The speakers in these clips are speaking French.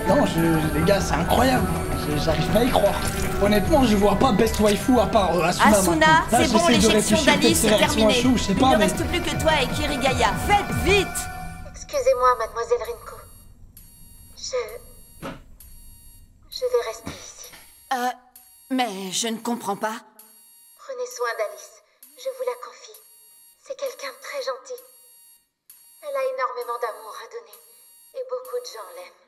Non, les gars, c'est incroyable. J'arrive pas à y croire. Honnêtement, je vois pas Best Waifu à part Asuna. Asuna, c'est bon, l'éjection d'Alice est terminée. Je sais pas, Il ne reste plus que toi et Kirigaya. Faites vite! Excusez-moi, mademoiselle Rinko. Je vais rester ici. Mais je ne comprends pas. Prenez soin d'Alice. Je vous la confie. C'est quelqu'un de très gentil. Elle a énormément d'amour à donner. Et beaucoup de gens l'aiment.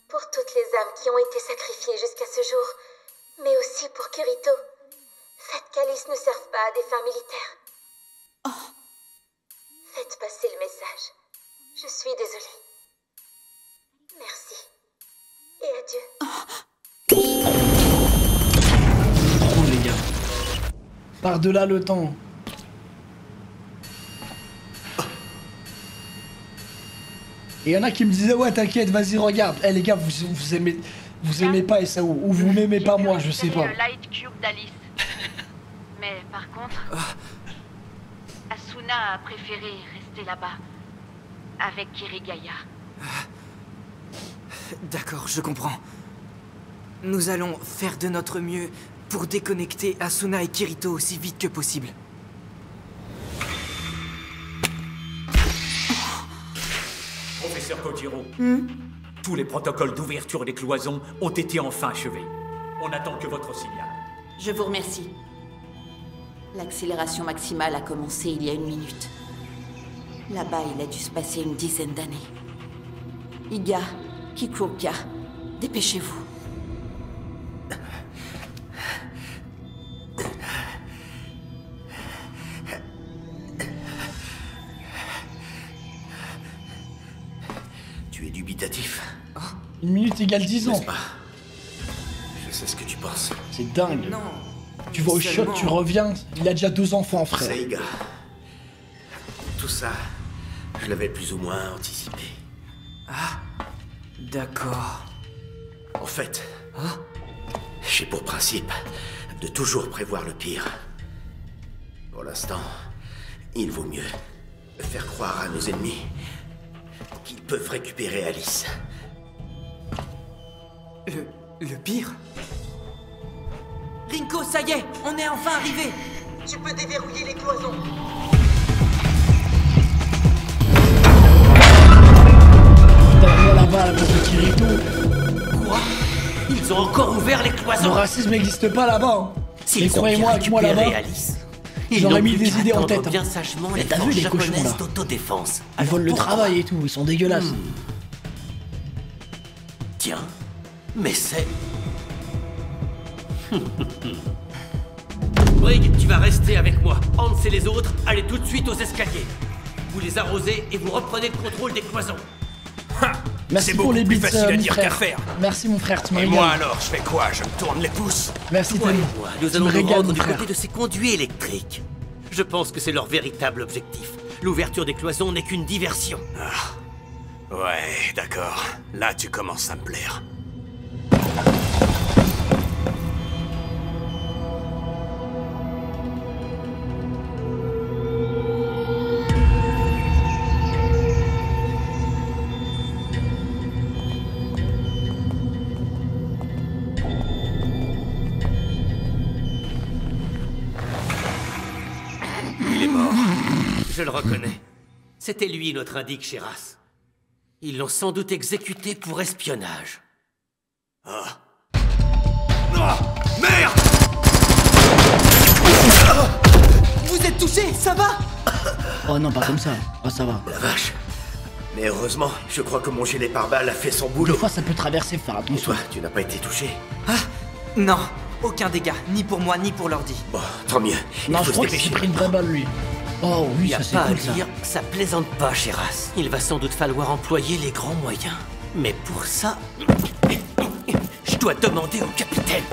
Pour toutes les âmes qui ont été sacrifiées jusqu'à ce jour, mais aussi pour Kirito, faites qu'Alice ne serve pas à des fins militaires. Oh. Faites passer le message. Je suis désolée. Merci. Et adieu. Oh les gars. Par-delà le temps. Et il y en a qui me disaient ouais t'inquiète vas-y regarde. Eh les gars vous aimez pas Esao ou vous m'aimez pas moi je sais pas. Le light cube d'Alice. Mais par contre, Asuna a préféré rester là-bas avec Kirigaya. D'accord, je comprends. Nous allons faire de notre mieux pour déconnecter Asuna et Kirito aussi vite que possible. Professeur Kojiro, tous les protocoles d'ouverture des cloisons ont été enfin achevés. On n'attend que votre signal. Je vous remercie. L'accélération maximale a commencé il y a 1 minute. Là-bas, il a dû se passer une dizaine d'années. Iga, Kikuoka, dépêchez-vous. Tu es dubitatif. 1 minute égale 10 ans. N'est-ce pas? Je sais ce que tu penses. C'est dingue. Non. Tu vas au shot, tu reviens, il a déjà 2 enfants frère. Seiga. Tout ça, je l'avais plus ou moins anticipé. Ah, d'accord. En fait, j'ai pour principe de toujours prévoir le pire. Pour l'instant, il vaut mieux faire croire à nos ennemis qu'ils peuvent récupérer Alice. Le pire? Rinko, ça y est, on est enfin arrivé. Tu peux déverrouiller les cloisons. Putain, là-bas à la place de Kirito. Quoi? Ils ont encore ouvert les Le cloisons. racisme n'existe pas là-bas. Mais S'ils ont croyez-moi, bien avec moi récupéré là-bas, Alice, j'aurais mis n'ont plus des qu'à idées en attendre tête. bien sagement Mais les t'as vu forces les cochons, japonaises là d'autodéfense. Ils volent le Pourquoi? travail et tout, ils sont dégueulasses. Tiens, mais c'est... Brig, tu vas rester avec moi. Hans et les autres, allez tout de suite aux escaliers. Vous les arrosez et vous reprenez le contrôle des cloisons. Merci pour les bits, mon frère. Merci mon frère, tu me Et moi régales. alors, je fais quoi? Je me tourne les pouces? Merci Toi et Tony. moi, nous Tu allons me nous régales, rendre mon du frère. côté de ces conduits électriques. Je pense que c'est leur véritable objectif. L'ouverture des cloisons n'est qu'une diversion. Ouais, d'accord. Là, tu commences à me plaire. Il est mort. Je le reconnais. C'était lui notre indique, Shiras. Ils l'ont sans doute exécuté pour espionnage. Merde! Vous êtes touché, ça va? Oh non, pas comme ça. Oh, ça va. La vache. Mais heureusement, je crois que mon gilet pare-balles a fait son Des boulot. fois, ça peut traverser, faire Et attention. toi, tu n'as pas été touché? Non, aucun dégât, ni pour moi, ni pour l'ordi. Bon, tant mieux. Non, Il je faut crois se qu'il s'est dépêcher. pris une vraie balle, lui. Oh oui, Y a ça c'est pas à cool, ça. dire, ça plaisante pas, Shiras. Il va sans doute falloir employer les grands moyens. Mais pour ça, je dois demander au capitaine.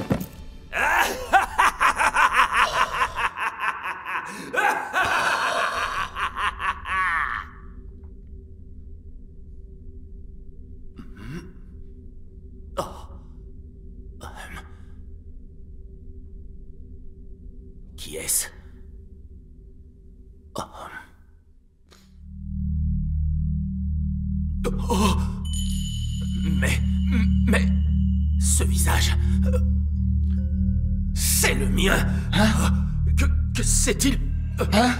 Qui est-ce? mien. Hein? Que c'est-il? Hein?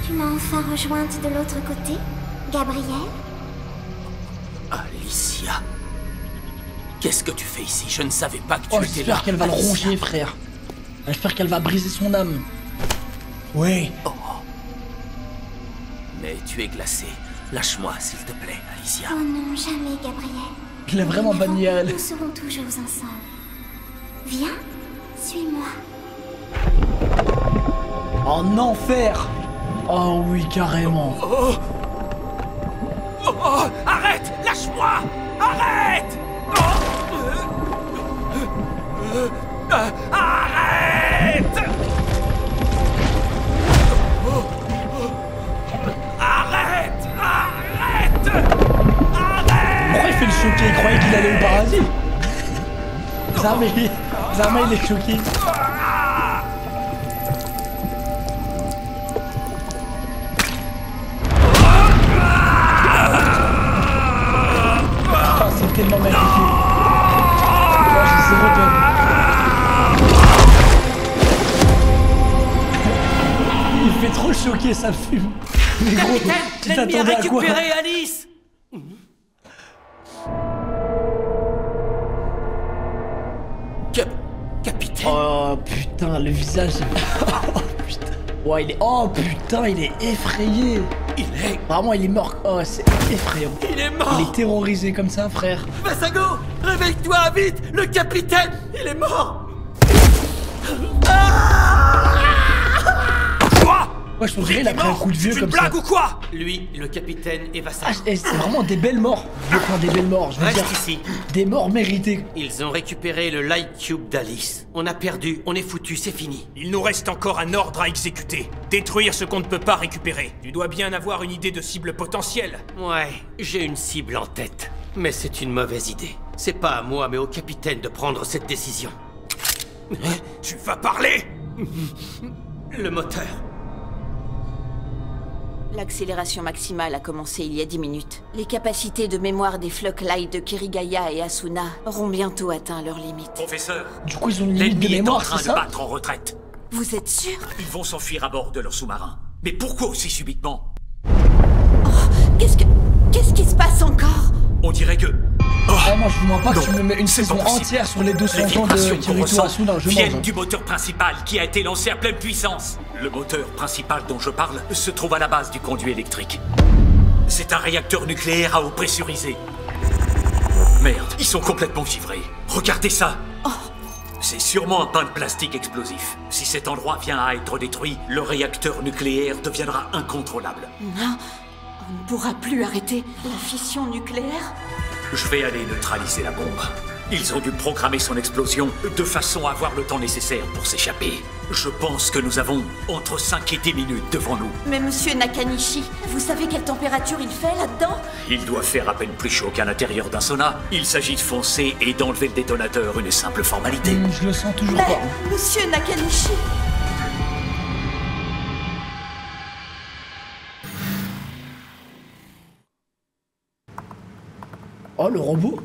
Tu m'as enfin rejointe de l'autre côté, Gabrielle? Alicia. Qu'est-ce que tu fais ici? Je ne savais pas que tu Oh, étais là. j'espère qu'elle va le Alicia. ronger, frère. J'espère qu'elle va briser son âme. Oui. Mais tu es glacée. Lâche-moi, s'il te plaît, Alicia. Oh non, jamais, Gabrielle. Il a vraiment banni elle. Nous serons toujours ensemble. Viens, suis-moi. En enfer. Oh oui, carrément. Oh, arrête! Lâche-moi! Arrête! Arrête! Arrête! Arrête! Pourquoi il fait le choqué? Il croyait qu'il allait au paradis. Jamais il est choqué. Oh, c'est tellement magnifique. Oh, j'ai zéro de... Il fait trop choquer, ça fume. Mais gros, tu L'ennemi a t'attendais à quoi? récupéré Alice. Capitaine? Oh putain, le visage. Oh putain. Ouais, il est. Oh putain, il est effrayé. Il est... Vraiment, il est mort. Oh, c'est effrayant. Il est mort! Il est terrorisé comme ça, frère. Massago! Réveille-toi vite! Le capitaine! Il est mort! Quoi? Ouais, je pense qu'il a pris un coup de vieux C'est comme une ça. blague ou quoi? Lui, le capitaine et Ah, Vassago. c'est vraiment des belles morts. Je prends des belles morts, je veux dire. Reste ici. Des morts méritées. Ils ont récupéré le Light Cube d'Alice. On a perdu, on est foutu, c'est fini. Il nous reste encore un ordre à exécuter. Détruire ce qu'on ne peut pas récupérer. Tu dois bien avoir une idée de cible potentielle. Ouais, j'ai une cible en tête. Mais c'est une mauvaise idée. C'est pas à moi, mais au capitaine de prendre cette décision. Tu vas parler? Le moteur. L'accélération maximale a commencé il y a 10 minutes. Les capacités de mémoire des Flock Light de Kirigaya et Asuna auront bientôt atteint leurs limites. Professeur, Du coup, ils ont une limite de l'ennemi est en mémoire, train c'est de ça? battre en retraite. Vous êtes sûr? Ils vont s'enfuir à bord de leur sous-marin. Mais pourquoi aussi subitement? Qu'est-ce qui se passe encore? On dirait que... Ah, moi, je vous mens pas que Non, tu me mets une c'est saison pas possible. entière sur les 200 Les ans de vibrations qu'on Kirito ressent Asuna, je viennent mange. du moteur principal qui a été lancé à pleine puissance. Le moteur principal dont je parle se trouve à la base du conduit électrique. C'est un réacteur nucléaire à eau pressurisée. Merde, ils sont complètement givrés. Regardez ça. C'est sûrement un pain de plastique explosif. Si cet endroit vient à être détruit, le réacteur nucléaire deviendra incontrôlable. Non, on ne pourra plus arrêter la fission nucléaire. Je vais aller neutraliser la bombe. Ils ont dû programmer son explosion de façon à avoir le temps nécessaire pour s'échapper. Je pense que nous avons entre 5 et 10 minutes devant nous. Mais monsieur Nakanishi, vous savez quelle température il fait là-dedans? Il doit faire à peine plus chaud qu'à l'intérieur d'un sauna. Il s'agit de foncer et d'enlever le détonateur, une simple formalité. Je le sens toujours Mais, pas. monsieur Nakanishi... Oh, le robot?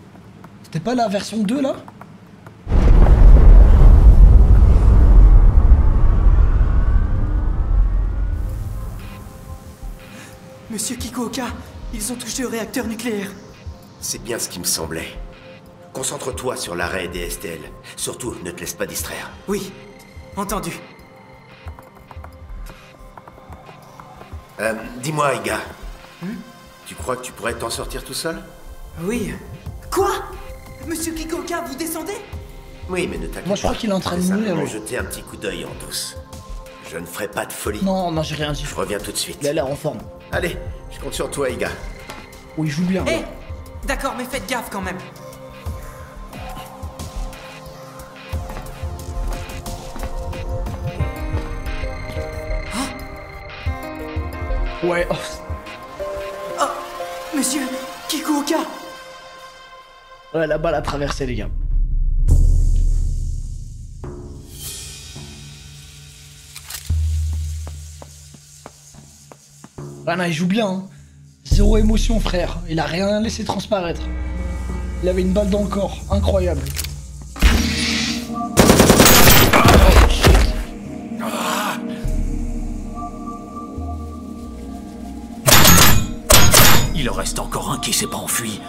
C'était pas la version 2 là? Monsieur Kikuoka, ils ont touché au réacteur nucléaire. C'est bien ce qui me semblait. Concentre-toi sur l'arrêt des STL. Surtout, ne te laisse pas distraire. Oui, entendu. Dis-moi, Iga. Tu crois que tu pourrais t'en sortir tout seul? Oui. Quoi? Monsieur Kikuoka, vous descendez? Oui, mais ne t'inquiète pas. Moi, je crois qu'il est en train de Fais mourir, simplement lui. jeter un petit coup d'œil en douce. Je ne ferai pas de folie. Non, non, j'ai rien dit. Je reviens tout de suite. Il a l'air en forme. Allez, je compte sur toi, Iga. Oui, il joue bien. Eh, ouais. d'accord, mais faites gaffe quand même. Ouais, oh, Oh, monsieur Kikuoka. ouais, la balle a traversé, les gars. Ah non, il joue bien. Hein. Zéro émotion, frère. Il a rien laissé transparaître. Il avait une balle dans le corps, incroyable. Il en reste encore un qui s'est pas enfui.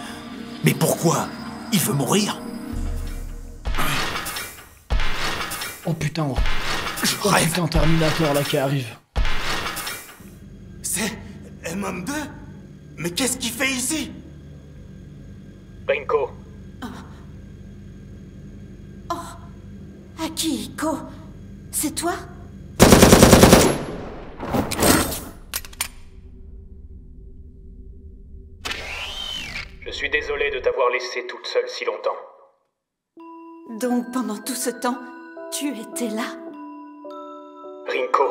Mais pourquoi? Il veut mourir? Oh putain, Je rêve. putain, Terminator là qui arrive. C'est MM2? Mais qu'est-ce qu'il fait ici? Rinko, Akihiko, c'est toi? je suis désolé de t'avoir laissé toute seule si longtemps. Donc pendant tout ce temps, tu étais là? Rinko,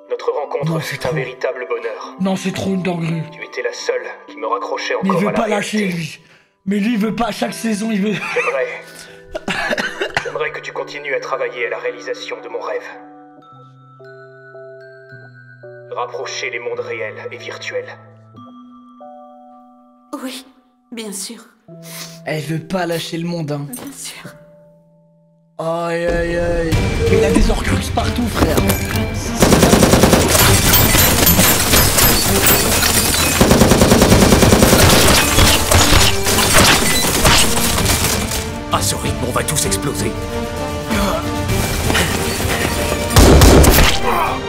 notre rencontre Non, fut c'est un trop. véritable bonheur. Non, c'est trop une dinguerie. Tu étais la seule qui me raccrochait Mais encore il à veut la pas lâcher, réalité. lui. Mais lui, il veut pas, chaque saison, il veut... J'aimerais que tu continues à travailler à la réalisation de mon rêve. Rapprocher les mondes réels et virtuels. Oui, bien sûr, Elle veut pas lâcher le monde, hein. bien sûr. Aïe, aïe, aïe. Mais il a des Horcruxes partout, frère. À ce rythme, on va tous exploser.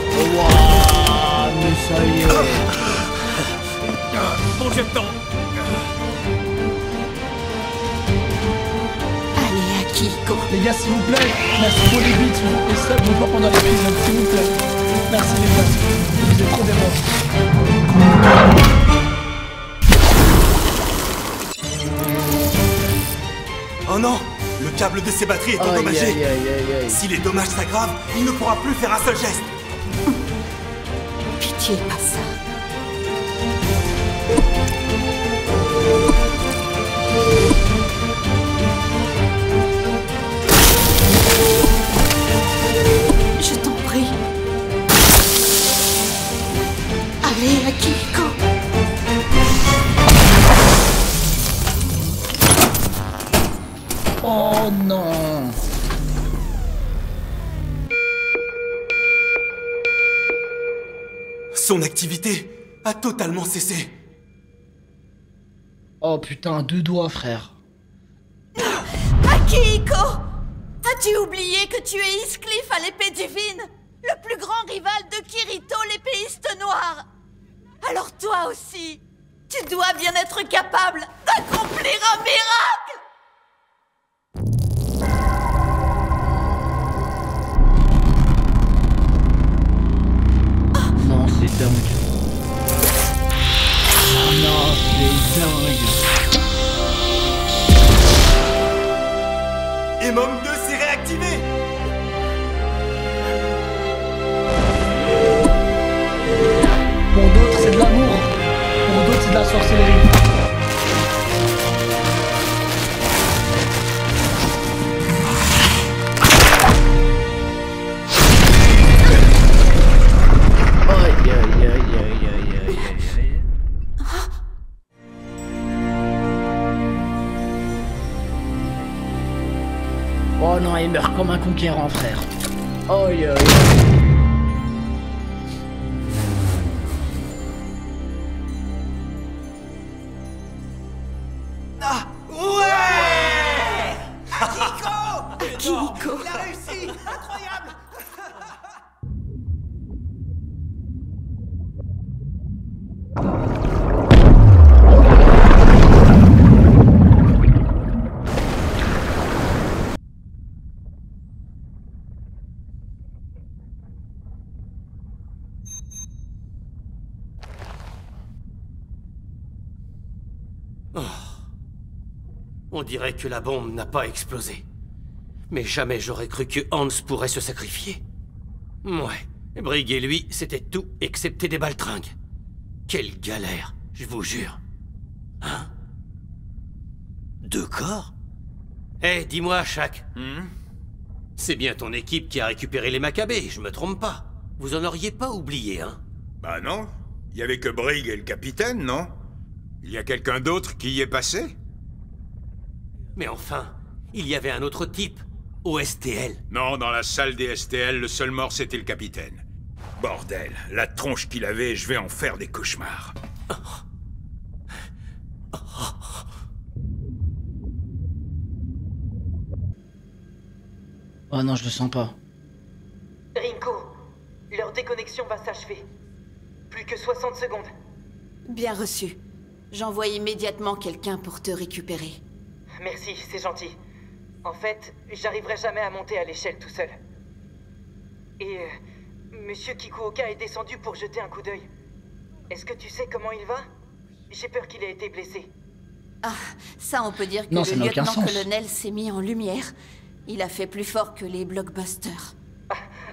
Wouah, mais ça y est. Bon jet de temps. Allez, Akihiko. Les gars, s'il vous plaît, merci pour les bits et ça, ne pas pendant l'épisode, s'il vous plaît. Merci les gars, vous êtes trop des bons. Oh non! Le câble de ses batteries est endommagé! Aïe, aïe, aïe, aïe, aïe. Si les dommages s'aggravent, il ne pourra plus faire un seul geste! Pitié, pas ça. Je t'en prie. Allez, Akihiko. Oh non. Son activité a totalement cessé. Oh putain, deux doigts, frère. Akihiko! As-tu oublié que tu es Heathcliff à l'épée divine? Le plus grand rival de Kirito, l'épéiste noir! Alors toi aussi, tu dois bien être capable d'accomplir un miracle! Non, c'est dingue. Oh non, c'est dingue. Et Mom 2 s'est réactivé! Pour d'autres, c'est de l'amour. Pour d'autres, c'est de la sorcellerie. Aïe, aïe, aïe, aïe, aïe, aïe, aïe. Oh non, il meurt comme un conquérant, frère. Aïe, aïe, aïe. Ah! Ouais! Akihiko! Il a réussi! Incroyable! On dirait que la bombe n'a pas explosé. Mais jamais j'aurais cru que Hans pourrait se sacrifier. Ouais, Brig et lui, c'était tout excepté des baltringues. Quelle galère, je vous jure. Hein? 2 corps? Eh, dis-moi, Shaq. C'est bien ton équipe qui a récupéré les Maccabées, je me trompe pas. Vous en auriez pas oublié, hein? Bah non, il y avait que Brig et le capitaine, non? Il y a quelqu'un d'autre qui y est passé? Mais enfin, il y avait un autre type, au STL. Non, dans la salle des STL, le seul mort, c'était le capitaine. Bordel, la tronche qu'il avait, je vais en faire des cauchemars. Oh non, je le sens pas. Rinko, leur déconnexion va s'achever. Plus que 60 secondes. Bien reçu. J'envoie immédiatement quelqu'un pour te récupérer. Merci, c'est gentil. En fait, j'arriverai jamais à monter à l'échelle tout seul. Et Monsieur Kikuoka est descendu pour jeter un coup d'œil. Est-ce que tu sais comment il va? J'ai peur qu'il ait été blessé. Ah, ça on peut dire que Non, le ça n'a aucun lieutenant-colonel s'est mis en lumière. Il a fait plus fort que les blockbusters.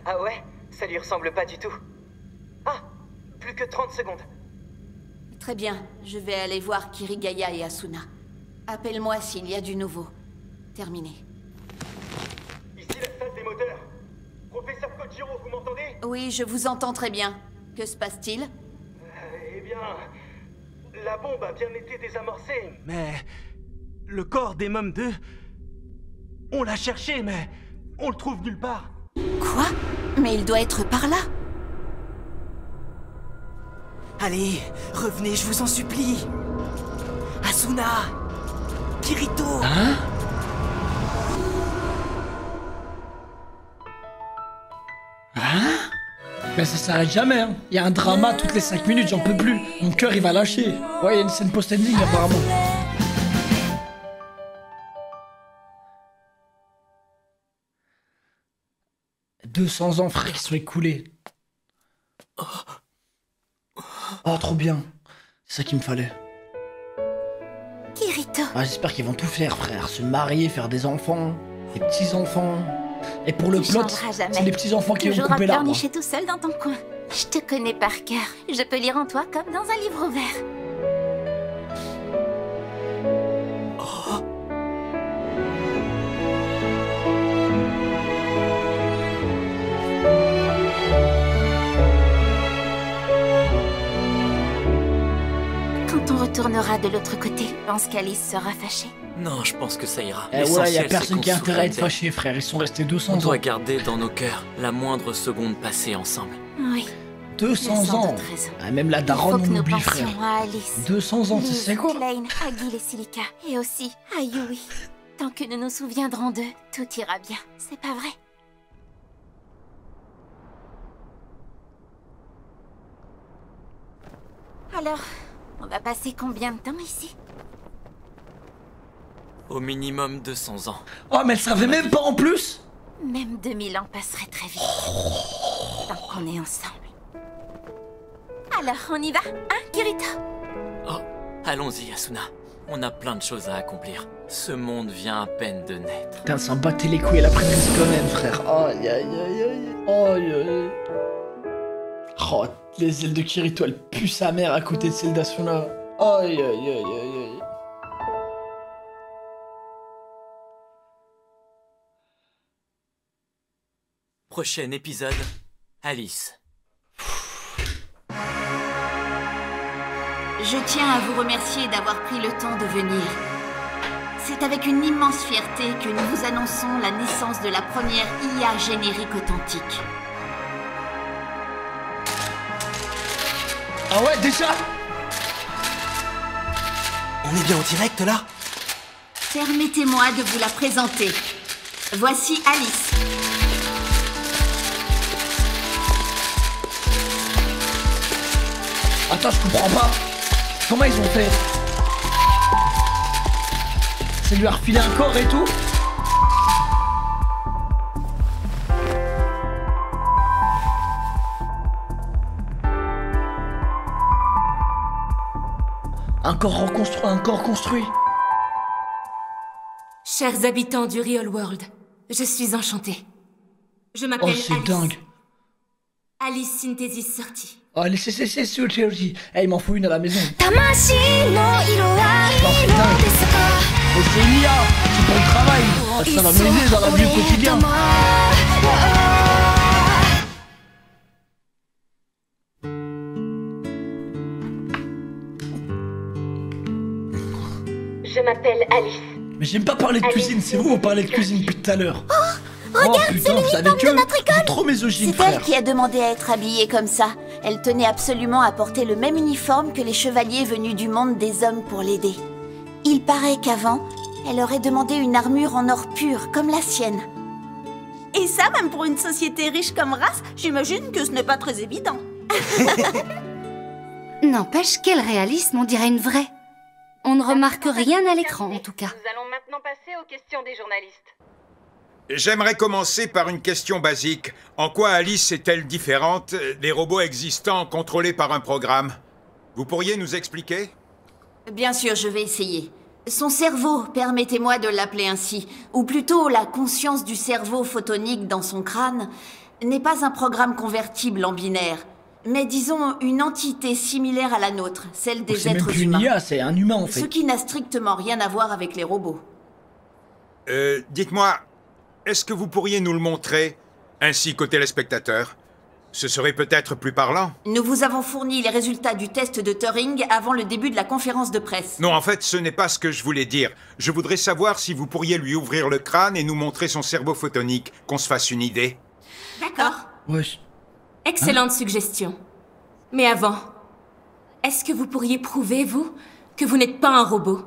Ah ouais? Ça lui ressemble pas du tout. Ah, plus que 30 secondes. Très bien, je vais aller voir Kirigaya et Asuna. Appelle-moi s'il y a du nouveau. Terminé. Ici la salle des moteurs. Professeur Kojiro, vous m'entendez? Oui, je vous entends très bien. Que se passe-t-il? Eh bien... La bombe a bien été désamorcée. Mais... Le corps des mômes 2... On l'a cherché, mais... On le trouve nulle part. Quoi? Mais il doit être par là. Allez, revenez, je vous en supplie. Asuna, Kirito. Hein? Hein? Mais ça s'arrête jamais, hein. Il y a un drama toutes les 5 minutes, j'en peux plus. Mon cœur il va lâcher. Ouais, il y a une scène post-ending apparemment. « 200 ans, frère, qui sont écoulés. » Oh, trop bien. C'est ça qu'il me fallait. Kirito. Ah, j'espère qu'ils vont tout faire, frère. Se marier, faire des enfants, des petits-enfants. Et pour le plot, c'est les petits-enfants qui vont Toujours couper à l'arbre. pleurnicher tout seul dans ton coin. Je te connais par cœur. Je peux lire en toi comme dans un livre ouvert. Quand on retournera de l'autre côté, je pense qu'Alice sera fâchée. Non, je pense que ça ira. Eh ouais, y a L'essentiel, personne c'est qui a qu'on intérêt à être souffre fâché, frère. Ils sont restés 200 On ans. doit garder dans nos cœurs la moindre seconde passée ensemble. Oui. 200 ans. Ah, même la Il faut daronne, que on nous oublie, pensions frère. à Alice. 200 ans, tu Liz, sais quoi? Klein, Agil et Silica. Et aussi à Yui. Tant que nous nous souviendrons d'eux, tout ira bien. C'est pas vrai? Alors, on va passer combien de temps ici? Au minimum 200 ans. Oh, mais elle savait même pas en plus. Même 2000 ans passeraient très vite. Tant qu'on est ensemble. Alors, on y va, hein, Kirito? Oh, allons-y, Asuna. On a plein de choses à accomplir. Ce monde vient à peine de naître. Putain, s'en battait les couilles, elle a pris risque quand même, frère. Aïe, aïe, aïe, aïe. Aïe, aïe. Oh, les ailes de Kirito, elles puent sa mère à côté de celles d'Asuna. Aïe, aïe, aïe, aïe, aïe. Prochain épisode, Alice. Je tiens à vous remercier d'avoir pris le temps de venir. C'est avec une immense fierté que nous vous annonçons la naissance de la première IA générique authentique. Ah ouais, déjà? On est bien en direct là? Permettez-moi de vous la présenter. Voici Alice. Attends, je comprends pas. Comment ils ont fait? Ça lui a refilé un corps et tout? Un corps reconstruit, un corps construit. Chers habitants du Real World, je suis enchantée. Je m'appelle Oh, Alice. c'est dingue. Alice Synthesis sortie. Oh, c'est sûr, Chelsea. Eh, il m'en faut une à la maison. Oh, Non, c'est dingue. Oh, c'est une IA. C'est pour le travail. Ça va m'aider dans la vie au quotidien. Je m'appelle Alice. Mais Mais j'aime pas parler de cuisine, c'est vous parlez de cuisine depuis tout à l'heure. Regarde, putain, c'est vous savez l'uniforme que de notre école. trop misogyne, C'est elle frère. qui a demandé à être habillée comme ça. Elle tenait absolument à porter le même uniforme que les chevaliers venus du monde des hommes pour l'aider. Il paraît qu'avant, elle aurait demandé une armure en or pur, comme la sienne. Et ça, même pour une société riche comme race, j'imagine que ce n'est pas très évident. N'empêche, quel réalisme, on dirait une vraie. On ne remarque rien à l'écran, en tout cas. Nous allons maintenant passer aux questions des journalistes. J'aimerais commencer par une question basique. En quoi Alice est-elle différente des robots existants contrôlés par un programme? Vous pourriez nous expliquer? Bien sûr, je vais essayer. Son cerveau, permettez-moi de l'appeler ainsi, ou plutôt la conscience du cerveau photonique dans son crâne, n'est pas un programme convertible en binaire, mais disons une entité similaire à la nôtre, celle des C'est même êtres plus une humains. IA, c'est un humain en fait. Ce qui n'a strictement rien à voir avec les robots. Dites-moi, est-ce que vous pourriez nous le montrer, ainsi qu'aux téléspectateurs? Ce serait peut-être plus parlant. Nous vous avons fourni les résultats du test de Turing avant le début de la conférence de presse. Non, en fait, ce n'est pas ce que je voulais dire. Je voudrais savoir si vous pourriez lui ouvrir le crâne et nous montrer son cerveau photonique, qu'on se fasse une idée. D'accord. Wesh. Excellente suggestion. Mais avant, est-ce que vous pourriez prouver, vous, que vous n'êtes pas un robot?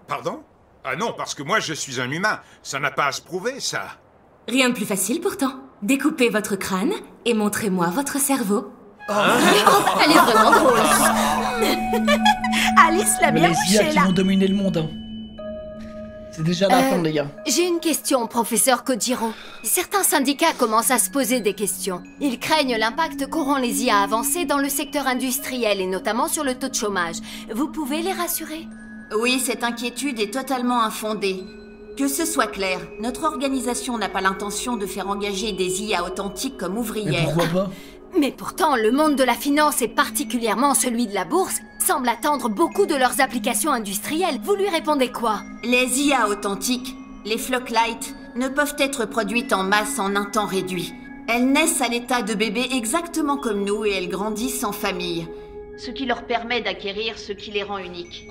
Pardon? Ah non, parce que moi je suis un humain. Ça n'a pas à se prouver, ça. Rien de plus facile pourtant. Découpez votre crâne et montrez-moi votre cerveau. Elle est vraiment drôle. Alice l'a Mais bien les IA couché qui là. vont dominer le monde. Hein. C'est déjà la fin, les gars. J'ai une question, professeur Kojiro. Certains syndicats commencent à se poser des questions. Ils craignent l'impact qu'auront les IA avancées dans le secteur industriel et notamment sur le taux de chômage. Vous pouvez les rassurer? Oui, cette inquiétude est totalement infondée. Que ce soit clair, notre organisation n'a pas l'intention de faire engager des IA authentiques comme Mais ouvrières. pourquoi pas? Mais pourtant, le monde de la finance et particulièrement celui de la bourse semble attendre beaucoup de leurs applications industrielles. Vous lui répondez quoi? Les IA authentiques, les Flocklight, ne peuvent être produites en masse en un temps réduit. Elles naissent à l'état de bébé exactement comme nous et elles grandissent en famille. Ce qui leur permet d'acquérir ce qui les rend uniques.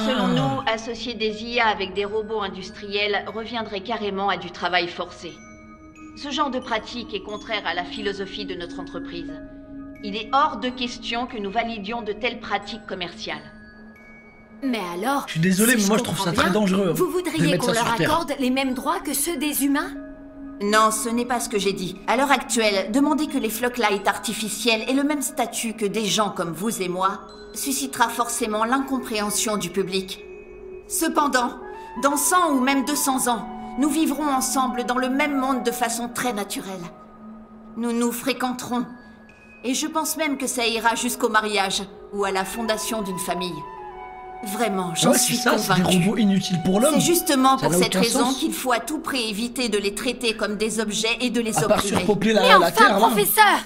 Selon nous, associer des IA avec des robots industriels reviendrait carrément à du travail forcé. Ce genre de pratique est contraire à la philosophie de notre entreprise. Il est hors de question que nous validions de telles pratiques commerciales. Mais alors, Je suis désolé, si mais moi je trouve ça comprends très bien, dangereux. Vous de voudriez mettre qu'on ça leur sur Terre. accorde les mêmes droits que ceux des humains? Non, ce n'est pas ce que j'ai dit. À l'heure actuelle, demander que les Flocklight artificiels aient le même statut que des gens comme vous et moi suscitera forcément l'incompréhension du public. Cependant, dans 100 ou même 200 ans, nous vivrons ensemble dans le même monde de façon très naturelle. Nous nous fréquenterons. Et je pense même que ça ira jusqu'au mariage ou à la fondation d'une famille. Vraiment, j'en Ouais, c'est suis ça, c'est des convaincue. robots inutiles pour l'homme. C'est justement Ça pour n'a cette aucun raison sens. qu'il faut à tout prix éviter de les traiter comme des objets et de les À part opprimer. surpeupler Mais la enfin, Terre, là. professeur!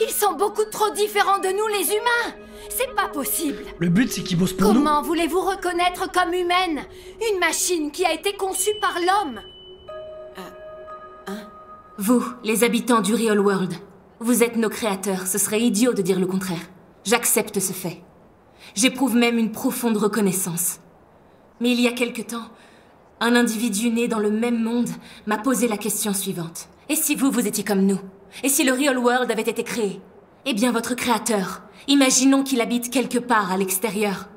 Ils sont beaucoup trop différents de nous, les humains! C'est pas possible! Le but, c'est qu'ils bossent pour nous. Comment voulez-vous reconnaître comme humaine une machine qui a été conçue par l'homme? Vous, les habitants du Real World, vous êtes nos créateurs, ce serait idiot de dire le contraire. J'accepte ce fait. J'éprouve même une profonde reconnaissance. Mais il y a quelque temps, un individu né dans le même monde m'a posé la question suivante. Et si vous étiez comme nous? Et si le Real World avait été créé? Eh bien, votre créateur, imaginons qu'il habite quelque part à l'extérieur.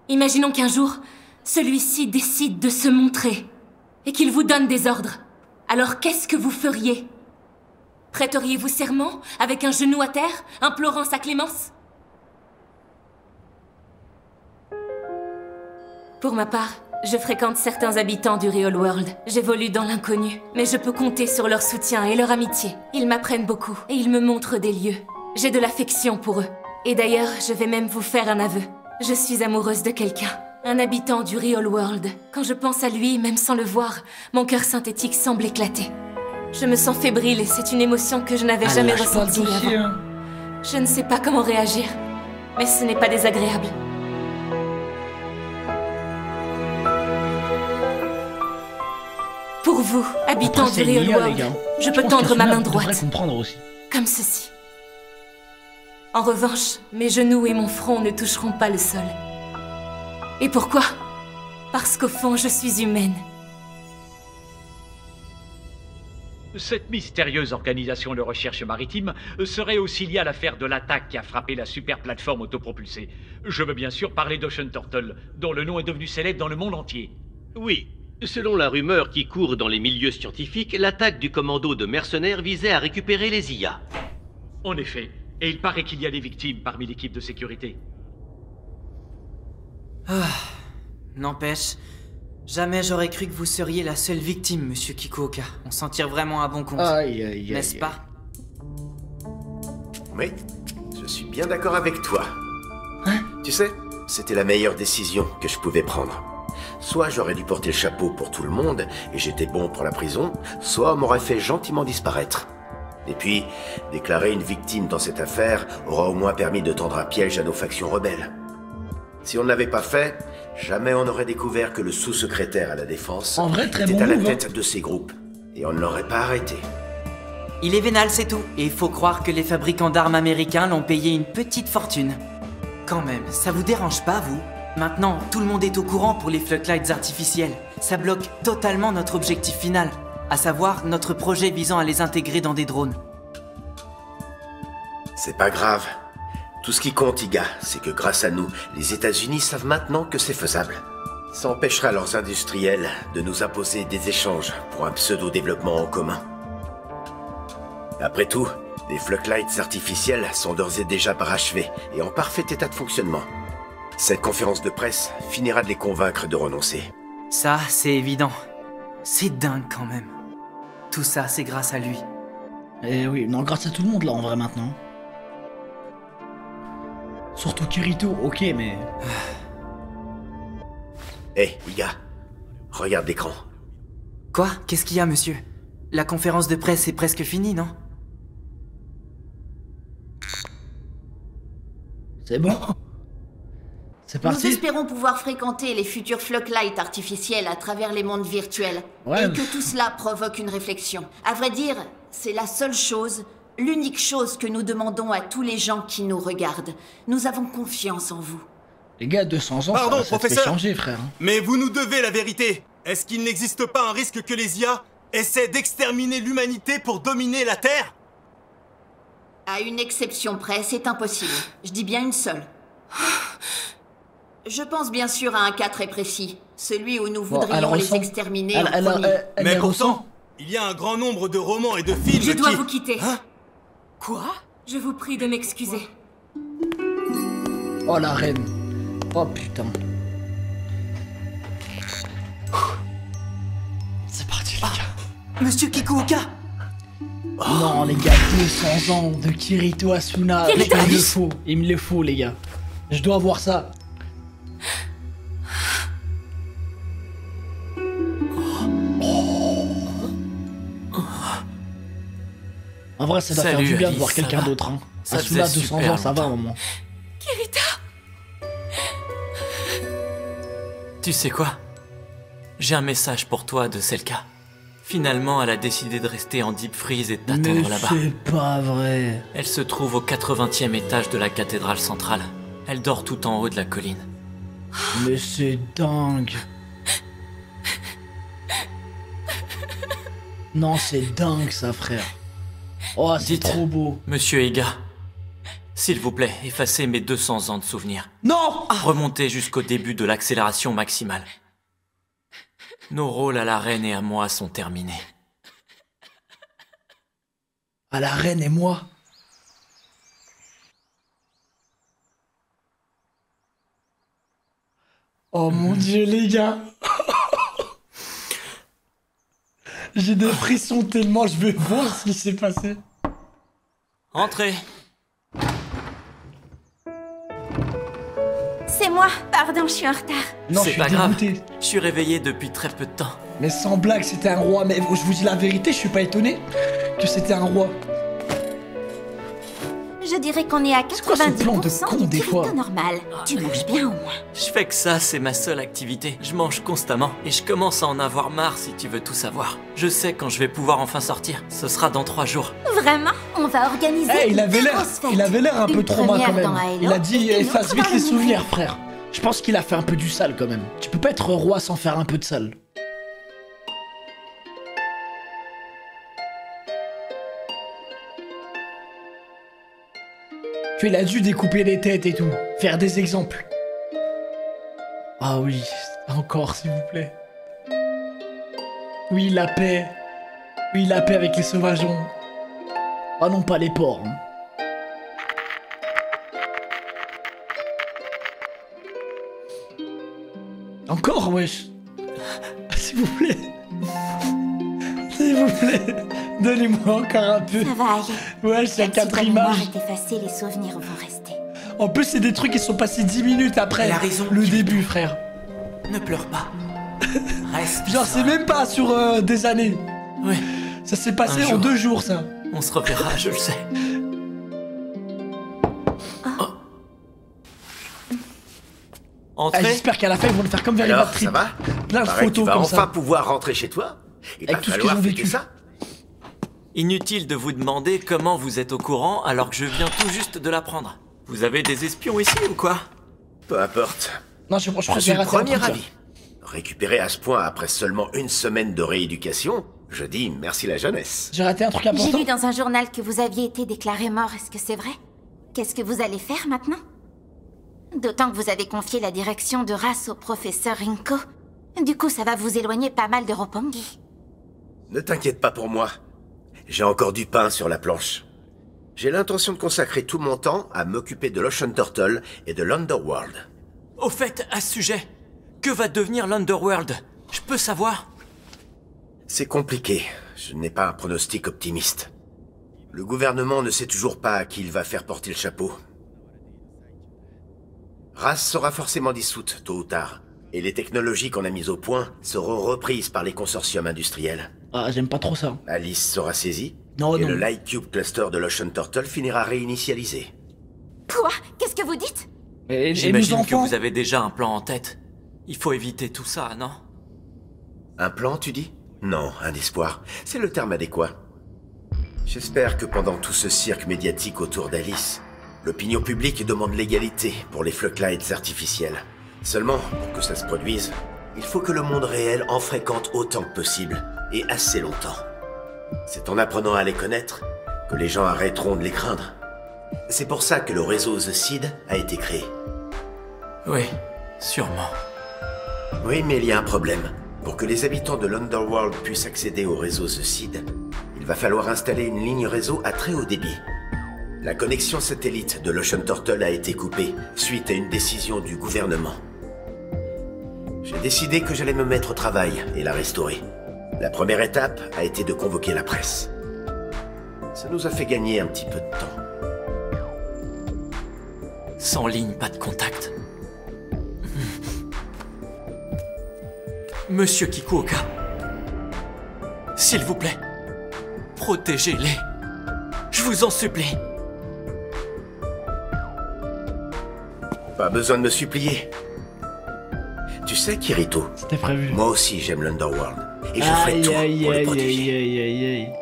Imaginons qu'un jour, celui-ci décide de se montrer et qu'il vous donne des ordres. Alors qu'est-ce que vous feriez? Prêteriez-vous serment avec un genou à terre, implorant sa clémence? Pour ma part, je fréquente certains habitants du Real World. J'évolue dans l'inconnu, mais je peux compter sur leur soutien et leur amitié. Ils m'apprennent beaucoup et ils me montrent des lieux. J'ai de l'affection pour eux. Et d'ailleurs, je vais même vous faire un aveu. Je suis amoureuse de quelqu'un, un habitant du Real World. Quand je pense à lui, même sans le voir, mon cœur synthétique semble éclater. Je me sens fébrile et c'est une émotion que je n'avais jamais ressentie avant. Je ne sais pas comment réagir, mais ce n'est pas désagréable. Pour vous, habitants Après, du c'est Real l'IA, les World, gars. je peux pense tendre que ma celui-là, main vous devrez droite, comprendre aussi. comme ceci. En revanche, mes genoux et mon front ne toucheront pas le sol. Et pourquoi? Parce qu'au fond, je suis humaine. Cette mystérieuse organisation de recherche maritime serait aussi liée à l'affaire de l'attaque qui a frappé la super plateforme autopropulsée. Je veux bien sûr parler d'Ocean Turtle, dont le nom est devenu célèbre dans le monde entier. Oui, selon la rumeur qui court dans les milieux scientifiques, l'attaque du commando de mercenaires visait à récupérer les IA. En effet, et il paraît qu'il y a des victimes parmi l'équipe de sécurité. Ah, n'empêche, jamais j'aurais cru que vous seriez la seule victime, monsieur Kikuoka. On s'en tire vraiment à bon compte. Aïe, aïe, aïe. N'est-ce pas? Oui, je suis bien d'accord avec toi. Hein? Tu sais, c'était la meilleure décision que je pouvais prendre. Soit j'aurais dû porter le chapeau pour tout le monde et j'étais bon pour la prison, soit on m'aurait fait gentiment disparaître. Et puis, déclarer une victime dans cette affaire aura au moins permis de tendre un piège à nos factions rebelles. Si on ne l'avait pas fait, jamais on n'aurait découvert que le sous-secrétaire à la défense En vrai, très était bon à la move, tête de ces groupes. Et on ne l'aurait pas arrêté. Il est vénal, c'est tout. Et il faut croire que les fabricants d'armes américains l'ont payé une petite fortune. Quand même, ça vous dérange pas, vous? Maintenant, tout le monde est au courant pour les floodlights artificiels. Ça bloque totalement notre objectif final, à savoir notre projet visant à les intégrer dans des drones. C'est pas grave. Tout ce qui compte, Iga, c'est que grâce à nous, les États-Unis savent maintenant que c'est faisable. Ça empêchera leurs industriels de nous imposer des échanges pour un pseudo-développement en commun. Après tout, les floodlights artificiels sont d'ores et déjà parachevés et en parfait état de fonctionnement. Cette conférence de presse finira de les convaincre de renoncer. Ça, c'est évident. C'est dingue quand même. Tout ça, c'est grâce à lui. Eh oui, non, grâce à tout le monde là en vrai maintenant. Surtout Kirito, ok, mais... Hé, Iga, regarde l'écran. Quoi? Qu'est-ce qu'il y a, monsieur? La conférence de presse est presque finie, non? C'est bon? C'est Nous parti? espérons pouvoir fréquenter les futurs floodlights artificiels à travers les mondes virtuels. Ouais, et que tout cela provoque une réflexion. À vrai dire, c'est la seule chose, l'unique chose que nous demandons à tous les gens qui nous regardent. Nous avons confiance en vous. Les gars, 200 ans, Pardon, ça te fait professeur. changer, frère. Mais vous nous devez la vérité. Est-ce qu'il n'existe pas un risque que les IA essaient d'exterminer l'humanité pour dominer la Terre? À une exception près, c'est impossible. Je dis bien une seule. Je pense bien sûr à un cas très précis. Celui où nous voudrions les exterminer en premier. Mais pourtant, il y a un grand nombre de romans et de films Je dois qui... vous quitter. Hein? Quoi? Je vous prie de m'excuser. Oh la reine. Oh putain. C'est parti les gars. Monsieur Kikuoka! Non les gars, 200 ans de Kirito Asuna. Kirito Il me le faut, il me le faut les gars. Je dois voir ça. En vrai, ça doit faire du bien de voir quelqu'un d'autre. Hein. Asuna, 200 ans, ça va au moment. Kirito! Tu sais quoi? J'ai un message pour toi de Selka. Finalement, elle a décidé de rester en deep freeze et de t'attendre là-bas. C'est pas vrai. Elle se trouve au 80e étage de la cathédrale centrale. Elle dort tout en haut de la colline. Mais c'est dingue. Non, c'est dingue ça, frère. Oh, c'est trop beau. Monsieur Iga, s'il vous plaît, effacez mes 200 ans de souvenirs. Non! Remontez jusqu'au début de l'accélération maximale. Nos rôles à la reine et à moi sont terminés. À la reine et moi? Oh mon dieu, les gars! J'ai des frissons tellement, je vais voir ce qui s'est passé. Entrez. C'est moi, pardon, je suis en retard. Non, je C'est suis pas grave. dégoûté. Je suis réveillé depuis très peu de temps. Mais sans blague, c'était un roi. Mais je vous dis la vérité, je suis pas étonné que c'était un roi. Je dirais qu'on est à quoi ce plan de 90% con, du des fois Kirito normal. Tu manges bien au moins. Je fais que ça, c'est ma seule activité. Je mange constamment et je commence à en avoir marre si tu veux tout savoir. Je sais quand je vais pouvoir enfin sortir. Ce sera dans 3 jours. Vraiment? On va organiser Eh, il avait une l'air, grosse fête. il avait l'air un peu Une trauma première quand même. dans Halo Il a dit et une efface autre vite dans les l'univers. souvenirs, frère. Je pense qu'il a fait un peu du sale quand même. Tu peux pas être roi sans faire un peu de sale. Tu vois, il a dû découper les têtes et tout. Faire des exemples. Ah oui, encore s'il vous plaît. Oui, la paix. Oui, la paix avec les sauvageons. Ah non, pas les porcs. Hein. Encore, wesh. S'il vous plaît. S'il vous plaît. Donnez-moi encore un peu. Ça va aller. Wesh, il y a 4 images. Est effacée, les souvenirs vont rester. En plus, c'est des trucs qui sont passés 10 minutes après le début, frère. Ne pleure pas. Reste. Genre, c'est même pas sur des années. Ouais. Ça s'est passé en 2 jours, ça. On se reverra, je le sais. Ah, j'espère qu'à la fin, ils vont le faire comme Very Bad Trip. Ça va? Plein de photos tu vas comme enfin ça. pouvoir rentrer chez toi? Il Avec va tout ce falloir qu'ils ont fêter vécu. ça. Inutile de vous demander comment vous êtes au courant alors que je viens tout juste de l'apprendre. Vous avez des espions ici ou quoi? Peu importe. Non, je suis préfère le rater un premier truc, avis. Récupéré à ce point après seulement 1 semaine de rééducation, je dis merci la jeunesse. J'ai raté un truc J'ai important. lu dans un journal que vous aviez été déclaré mort, est-ce que c'est vrai? Qu'est-ce que vous allez faire maintenant? D'autant que vous avez confié la direction de race au professeur Rinko. Du coup, ça va vous éloigner pas mal de Roppongi. Ne t'inquiète pas pour moi. J'ai encore du pain sur la planche. J'ai l'intention de consacrer tout mon temps à m'occuper de l'Ocean Turtle et de l'Underworld. Au fait, à ce sujet, que va devenir l'Underworld? Je peux savoir? C'est compliqué. Je n'ai pas un pronostic optimiste. Le gouvernement ne sait toujours pas à qui il va faire porter le chapeau. Race sera forcément dissoute, tôt ou tard. Et les technologies qu'on a mises au point seront reprises par les consortiums industriels. Ah, j'aime pas trop ça. Alice sera saisie. Non, et non. le Light Cube Cluster de l'Ocean Turtle finira réinitialisé. Quoi? Qu'est-ce que vous dites? Et J'imagine nos que enfants vous avez déjà un plan en tête. Il faut éviter tout ça, non? Un plan, tu dis? Non, un espoir. C'est le terme adéquat. J'espère que pendant tout ce cirque médiatique autour d'Alice, l'opinion publique demande l'égalité pour les Flocklights artificiels. Seulement, pour que ça se produise, il faut que le monde réel en fréquente autant que possible, et assez longtemps. C'est en apprenant à les connaître que les gens arrêteront de les craindre. C'est pour ça que le réseau The Seed a été créé. Oui, sûrement. Oui, mais il y a un problème. Pour que les habitants de l'Underworld puissent accéder au réseau The Seed, il va falloir installer une ligne réseau à très haut débit. La connexion satellite de l'Ocean Turtle a été coupée suite à une décision du gouvernement. J'ai décidé que j'allais me mettre au travail et la restaurer. La première étape a été de convoquer la presse. Ça nous a fait gagner un petit peu de temps. Sans ligne, pas de contact. Monsieur Kikuoka, s'il vous plaît, protégez-les. Je vous en supplie. Pas besoin de me supplier. Tu sais, Kirito, c'était prévu. Moi aussi j'aime l'Underworld. Et je ferai tout pour le protéger. Aïe.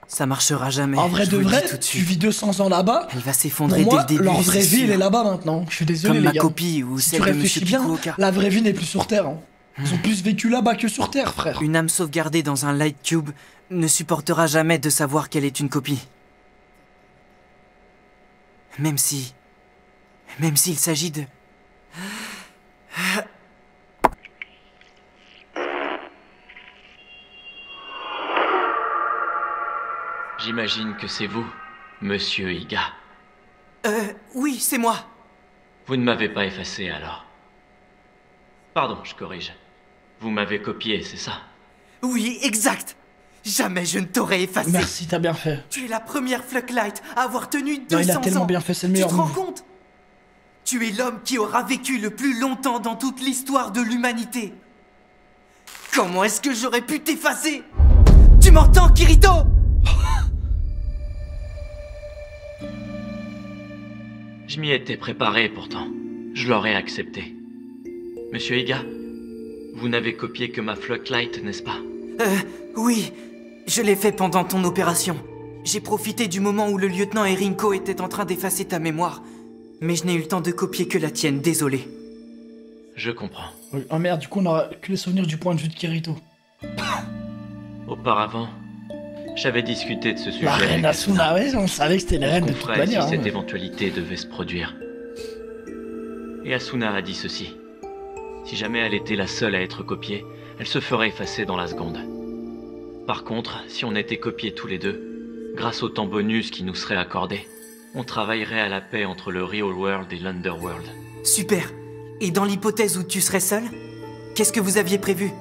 Ça marchera jamais. En vrai je de vous le vrai, dis tout de tu suite. vis 200 ans là-bas. Elle va s'effondrer Pour moi, dès le début. leur vraie c'est vie, elle sûr. est là-bas maintenant. Je suis désolé, Comme les ma gars. copie ou Si celle tu de réfléchis Monsieur bien, Kikuoka. la vraie vie n'est plus sur Terre. Hein. Ils ont plus vécu là-bas que sur Terre, frère. Une âme sauvegardée dans un Light Cube ne supportera jamais de savoir qu'elle est une copie. Même s'il s'agit de... J'imagine que c'est vous, Monsieur Iga. Oui, c'est moi. Vous ne m'avez pas effacé alors. Pardon, je corrige. Vous m'avez copié, c'est ça? Oui, exact. Jamais je ne t'aurais effacé. Merci, t'as bien fait. Tu es la première Flocklight à avoir tenu 200 Non, il a ans. tellement bien fait, c'est le meilleur Tu te rends move. compte? Tu es l'homme qui aura vécu le plus longtemps dans toute l'histoire de l'humanité. Comment est-ce que j'aurais pu t'effacer? Tu m'entends, Kirito? Je m'y étais préparé pourtant. Je l'aurais accepté. Monsieur Iga, vous n'avez copié que ma Flocklight, n'est-ce pas? Oui, Je l'ai fait pendant ton opération. J'ai profité du moment où le lieutenant et Rinko étaient en train d'effacer ta mémoire. Mais je n'ai eu le temps de copier que la tienne, désolé. Je comprends. Oh merde, du coup on aura que les souvenirs du point de vue de Kirito. Auparavant, j'avais discuté de ce sujet. La reine Asuna, ouais, on savait que c'était une reine de toute manière. Si cette éventualité devait se produire. Et Asuna a dit ceci. Si jamais elle était la seule à être copiée, elle se ferait effacer dans la seconde. Par contre, si on était copiés tous les deux, grâce au temps bonus qui nous serait accordé, on travaillerait à la paix entre le Real World et l'Underworld. Super. Et dans l'hypothèse où tu serais seul, qu'est-ce que vous aviez prévu?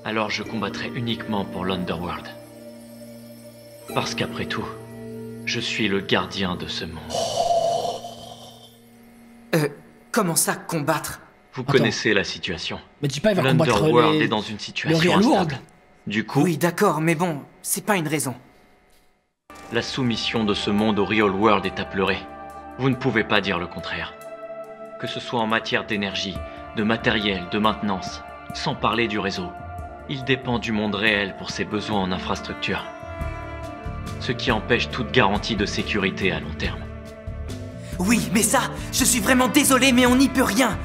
Alors je combattrais uniquement pour l'Underworld. Parce qu'après tout, je suis le gardien de ce monde. Comment ça, combattre? Vous connaissez la situation. Mais dis pas, il va combattre l'Underworld est dans une situation instable. Du coup... Oui, d'accord, mais bon, c'est pas une raison. La soumission de ce monde au Real World est à pleurer. Vous ne pouvez pas dire le contraire. Que ce soit en matière d'énergie, de matériel, de maintenance, sans parler du réseau. Il dépend du monde réel pour ses besoins en infrastructure. Ce qui empêche toute garantie de sécurité à long terme. Oui, mais ça, je suis vraiment désolé, mais on n'y peut rien.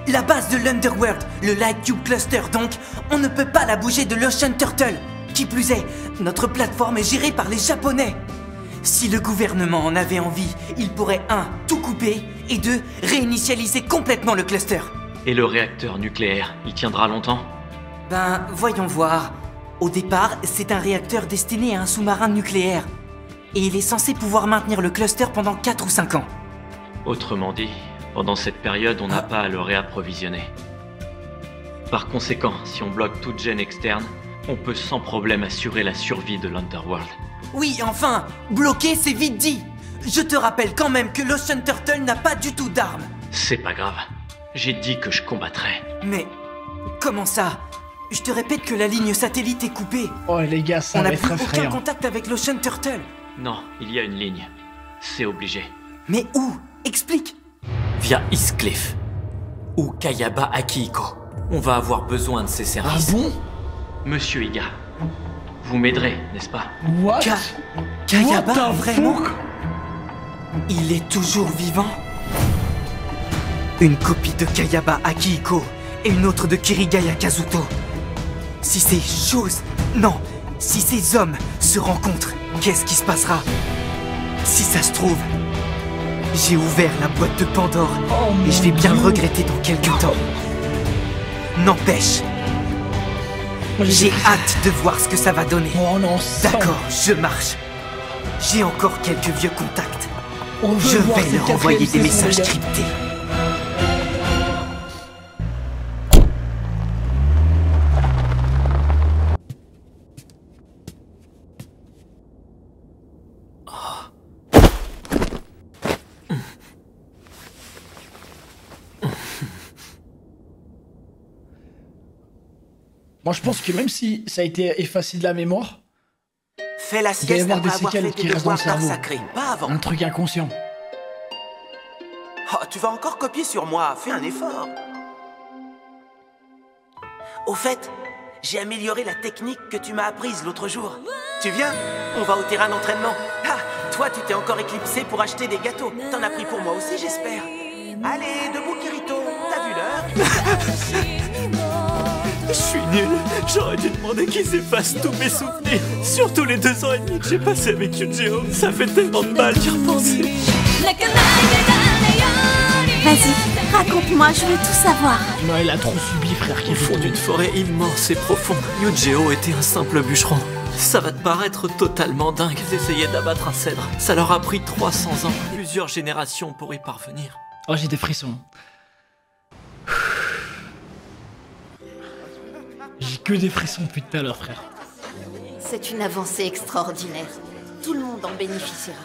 La base de l'Underworld, le Light Cube Cluster donc, on ne peut pas la bouger de l'Ocean Turtle. Qui plus est, notre plateforme est gérée par les Japonais. Si le gouvernement en avait envie, il pourrait 1. Tout couper, et 2. Réinitialiser complètement le cluster. Et le réacteur nucléaire, il tiendra longtemps? Ben, voyons voir. Au départ, c'est un réacteur destiné à un sous-marin nucléaire. Et il est censé pouvoir maintenir le cluster pendant 4 ou 5 ans. Autrement dit, pendant cette période, on n'a pas à le réapprovisionner. Par conséquent, si on bloque toute gêne externe, on peut sans problème assurer la survie de l'Underworld. Oui, enfin, bloquer, c'est vite dit. Je te rappelle quand même que l'Ocean Turtle n'a pas du tout d'armes. C'est pas grave. J'ai dit que je combattrais. Mais comment ça? Je te répète que la ligne satellite est coupée. Oh les gars, ça va être effrayant. On n'a plus aucun contact avec l'Ocean Turtle. Non, il y a une ligne. C'est obligé. Mais où? Explique. Via Eastcliff. Ou Kayaba Akihiko. On va avoir besoin de ses services. Ah bon? Monsieur Iga, vous m'aiderez, n'est-ce pas? What? Kayaba, vraiment? Il est toujours vivant? Une copie de Kayaba Akihiko et une autre de Kirigaya Kazuto. Si ces choses... Non, si ces hommes se rencontrent, qu'est-ce qui se passera? Si ça se trouve, j'ai ouvert la boîte de Pandore et je vais bien le regretter dans quelques temps. N'empêche, j'ai hâte de voir ce que ça va donner. Oh non, d'accord, je marche. J'ai encore quelques vieux contacts. Je voir vais leur envoyer des messages cryptés. Moi je pense que même si ça a été effacé de la mémoire, fais la il doit y sieste avoir des après avoir séquelles fait qui tes restent dans le devoirs cerveau. sacrés, pas avant. Un truc inconscient. Oh, tu vas encore copier sur moi, fais un effort. Au fait, j'ai amélioré la technique que tu m'as apprise l'autre jour. Tu viens? On va au terrain d'entraînement. Ah, toi tu t'es encore éclipsé pour acheter des gâteaux. T'en as pris pour moi aussi, j'espère. Allez, debout Kirito, t'as vu l'heure? Je suis nul. J'aurais dû demander qu'ils effacent tous mes souvenirs. Surtout les 2 ans et demi que j'ai passé avec Yujiro. Ça fait tellement de mal d'y repenser. Vas-y, raconte-moi, je veux tout savoir. Non, il a trop subi, frère. Au fond d'une forêt immense et profonde, Yujiro était un simple bûcheron. Ça va te paraître totalement dingue. Ils essayaient d'abattre un cèdre. Ça leur a pris 300 ans, plusieurs générations pour y parvenir. Oh, j'ai des frissons. J'ai que des frissons depuis tout à l'heure, frère. C'est une avancée extraordinaire. Tout le monde en bénéficiera.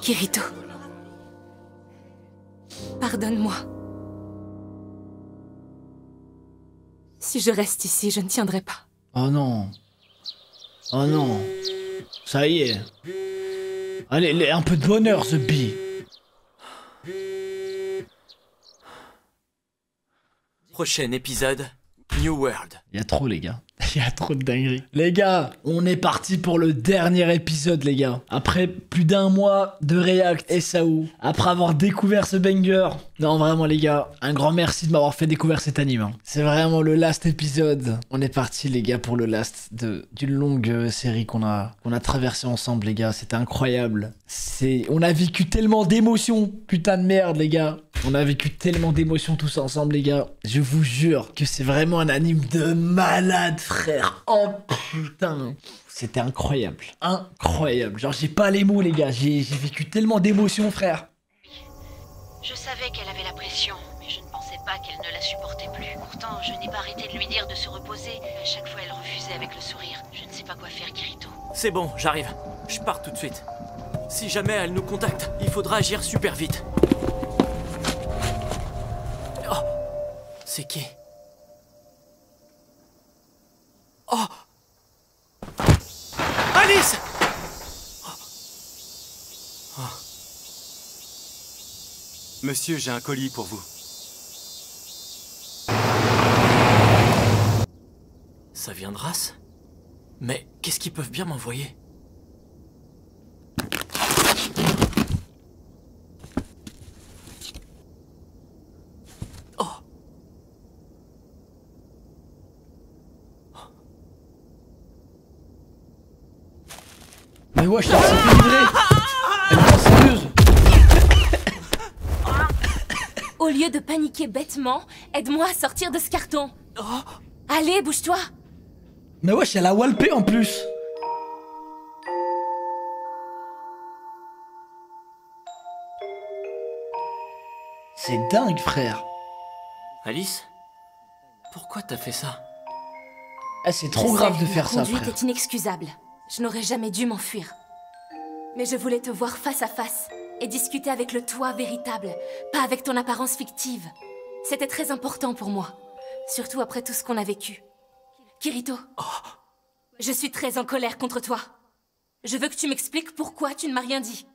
Kirito. Pardonne-moi. Si je reste ici, je ne tiendrai pas. Oh non. Oh non. Ça y est. Allez, un peu de bonheur, The Bee. Prochain épisode, New World. Il y a trop, les gars. Il y a trop de dingueries. Les gars, on est parti pour le dernier épisode, les gars. Après plus d'un mois de React et Sao, après avoir découvert ce banger. Non, vraiment, les gars, un grand merci de m'avoir fait découvrir cet anime. Hein. C'est vraiment le last épisode. On est parti, les gars, pour le last d'une longue série qu'on a traversée ensemble, les gars. C'était incroyable. On a vécu tellement d'émotions. Putain de merde, les gars. On a vécu tellement d'émotions tous ensemble, les gars. Je vous jure que c'est vraiment un anime de malade, frère. Oh putain. C'était incroyable. Incroyable. Genre, j'ai pas les mots, les gars. J'ai vécu tellement d'émotions, frère. Je savais qu'elle avait la pression, mais je ne pensais pas qu'elle ne la supportait plus. Pourtant, je n'ai pas arrêté de lui dire de se reposer. À chaque fois, elle refusait avec le sourire. Je ne sais pas quoi faire, Kirito. C'est bon, j'arrive. Je pars tout de suite. Si jamais elle nous contacte, il faudra agir super vite. Oh, c'est qui? Oh, Alice! Oh. Monsieur, j'ai un colis pour vous. Ça vient de Race? Mais qu'est-ce qu'ils peuvent bien m'envoyer? Mais wesh, ça s'est fait livrer. Elle est pas sérieuse. Au lieu de paniquer bêtement, aide-moi à sortir de ce carton. Allez, bouge-toi. Mais wesh, elle a walpé en plus. C'est dingue, frère. Alice? Pourquoi t'as fait ça? Ah, c'est trop grave de faire ça, frère. La conduite est inexcusable. Je n'aurais jamais dû m'enfuir. Mais je voulais te voir face à face et discuter avec le toi véritable, pas avec ton apparence fictive. C'était très important pour moi, surtout après tout ce qu'on a vécu. Kirito, je suis très en colère contre toi. Je veux que tu m'expliques pourquoi tu ne m'as rien dit.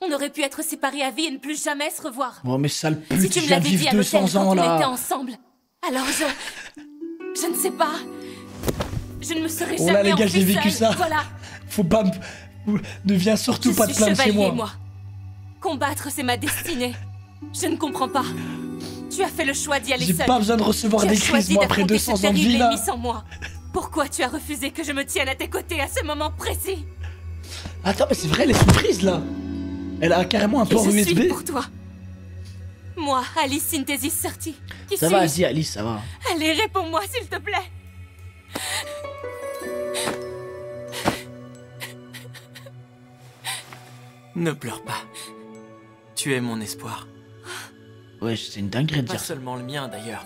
On aurait pu être séparés à vie et ne plus jamais se revoir. Oh mais sale pute, si tu me l'avais dit à l'hôtel quand on était ensemble, alors je ne sais pas. Je ne me serais jamais là les gars, j'ai vécu seule. ça. Voilà. Faut pas ne viens surtout pas te plaindre chez moi. Combattre, c'est ma destinée. Je ne comprends pas. Tu as fait le choix d'y aller seule. J'ai pas besoin de recevoir des crises, moi, après 200 ans de vie, là. Sans moi. Pourquoi tu as refusé que je me tienne à tes côtés à ce moment précis? Attends, mais c'est vrai, elle est sous prise, là. Elle a carrément un port USB. Je suis pour toi. Moi, Alice Synthesis 30. Qui ça va, vas-y, Alice, ça va. Allez, réponds-moi, s'il te plaît. Ne pleure pas. Tu es mon espoir. Ouais, c'est une dinguerie de dire ça. Pas seulement le mien, d'ailleurs.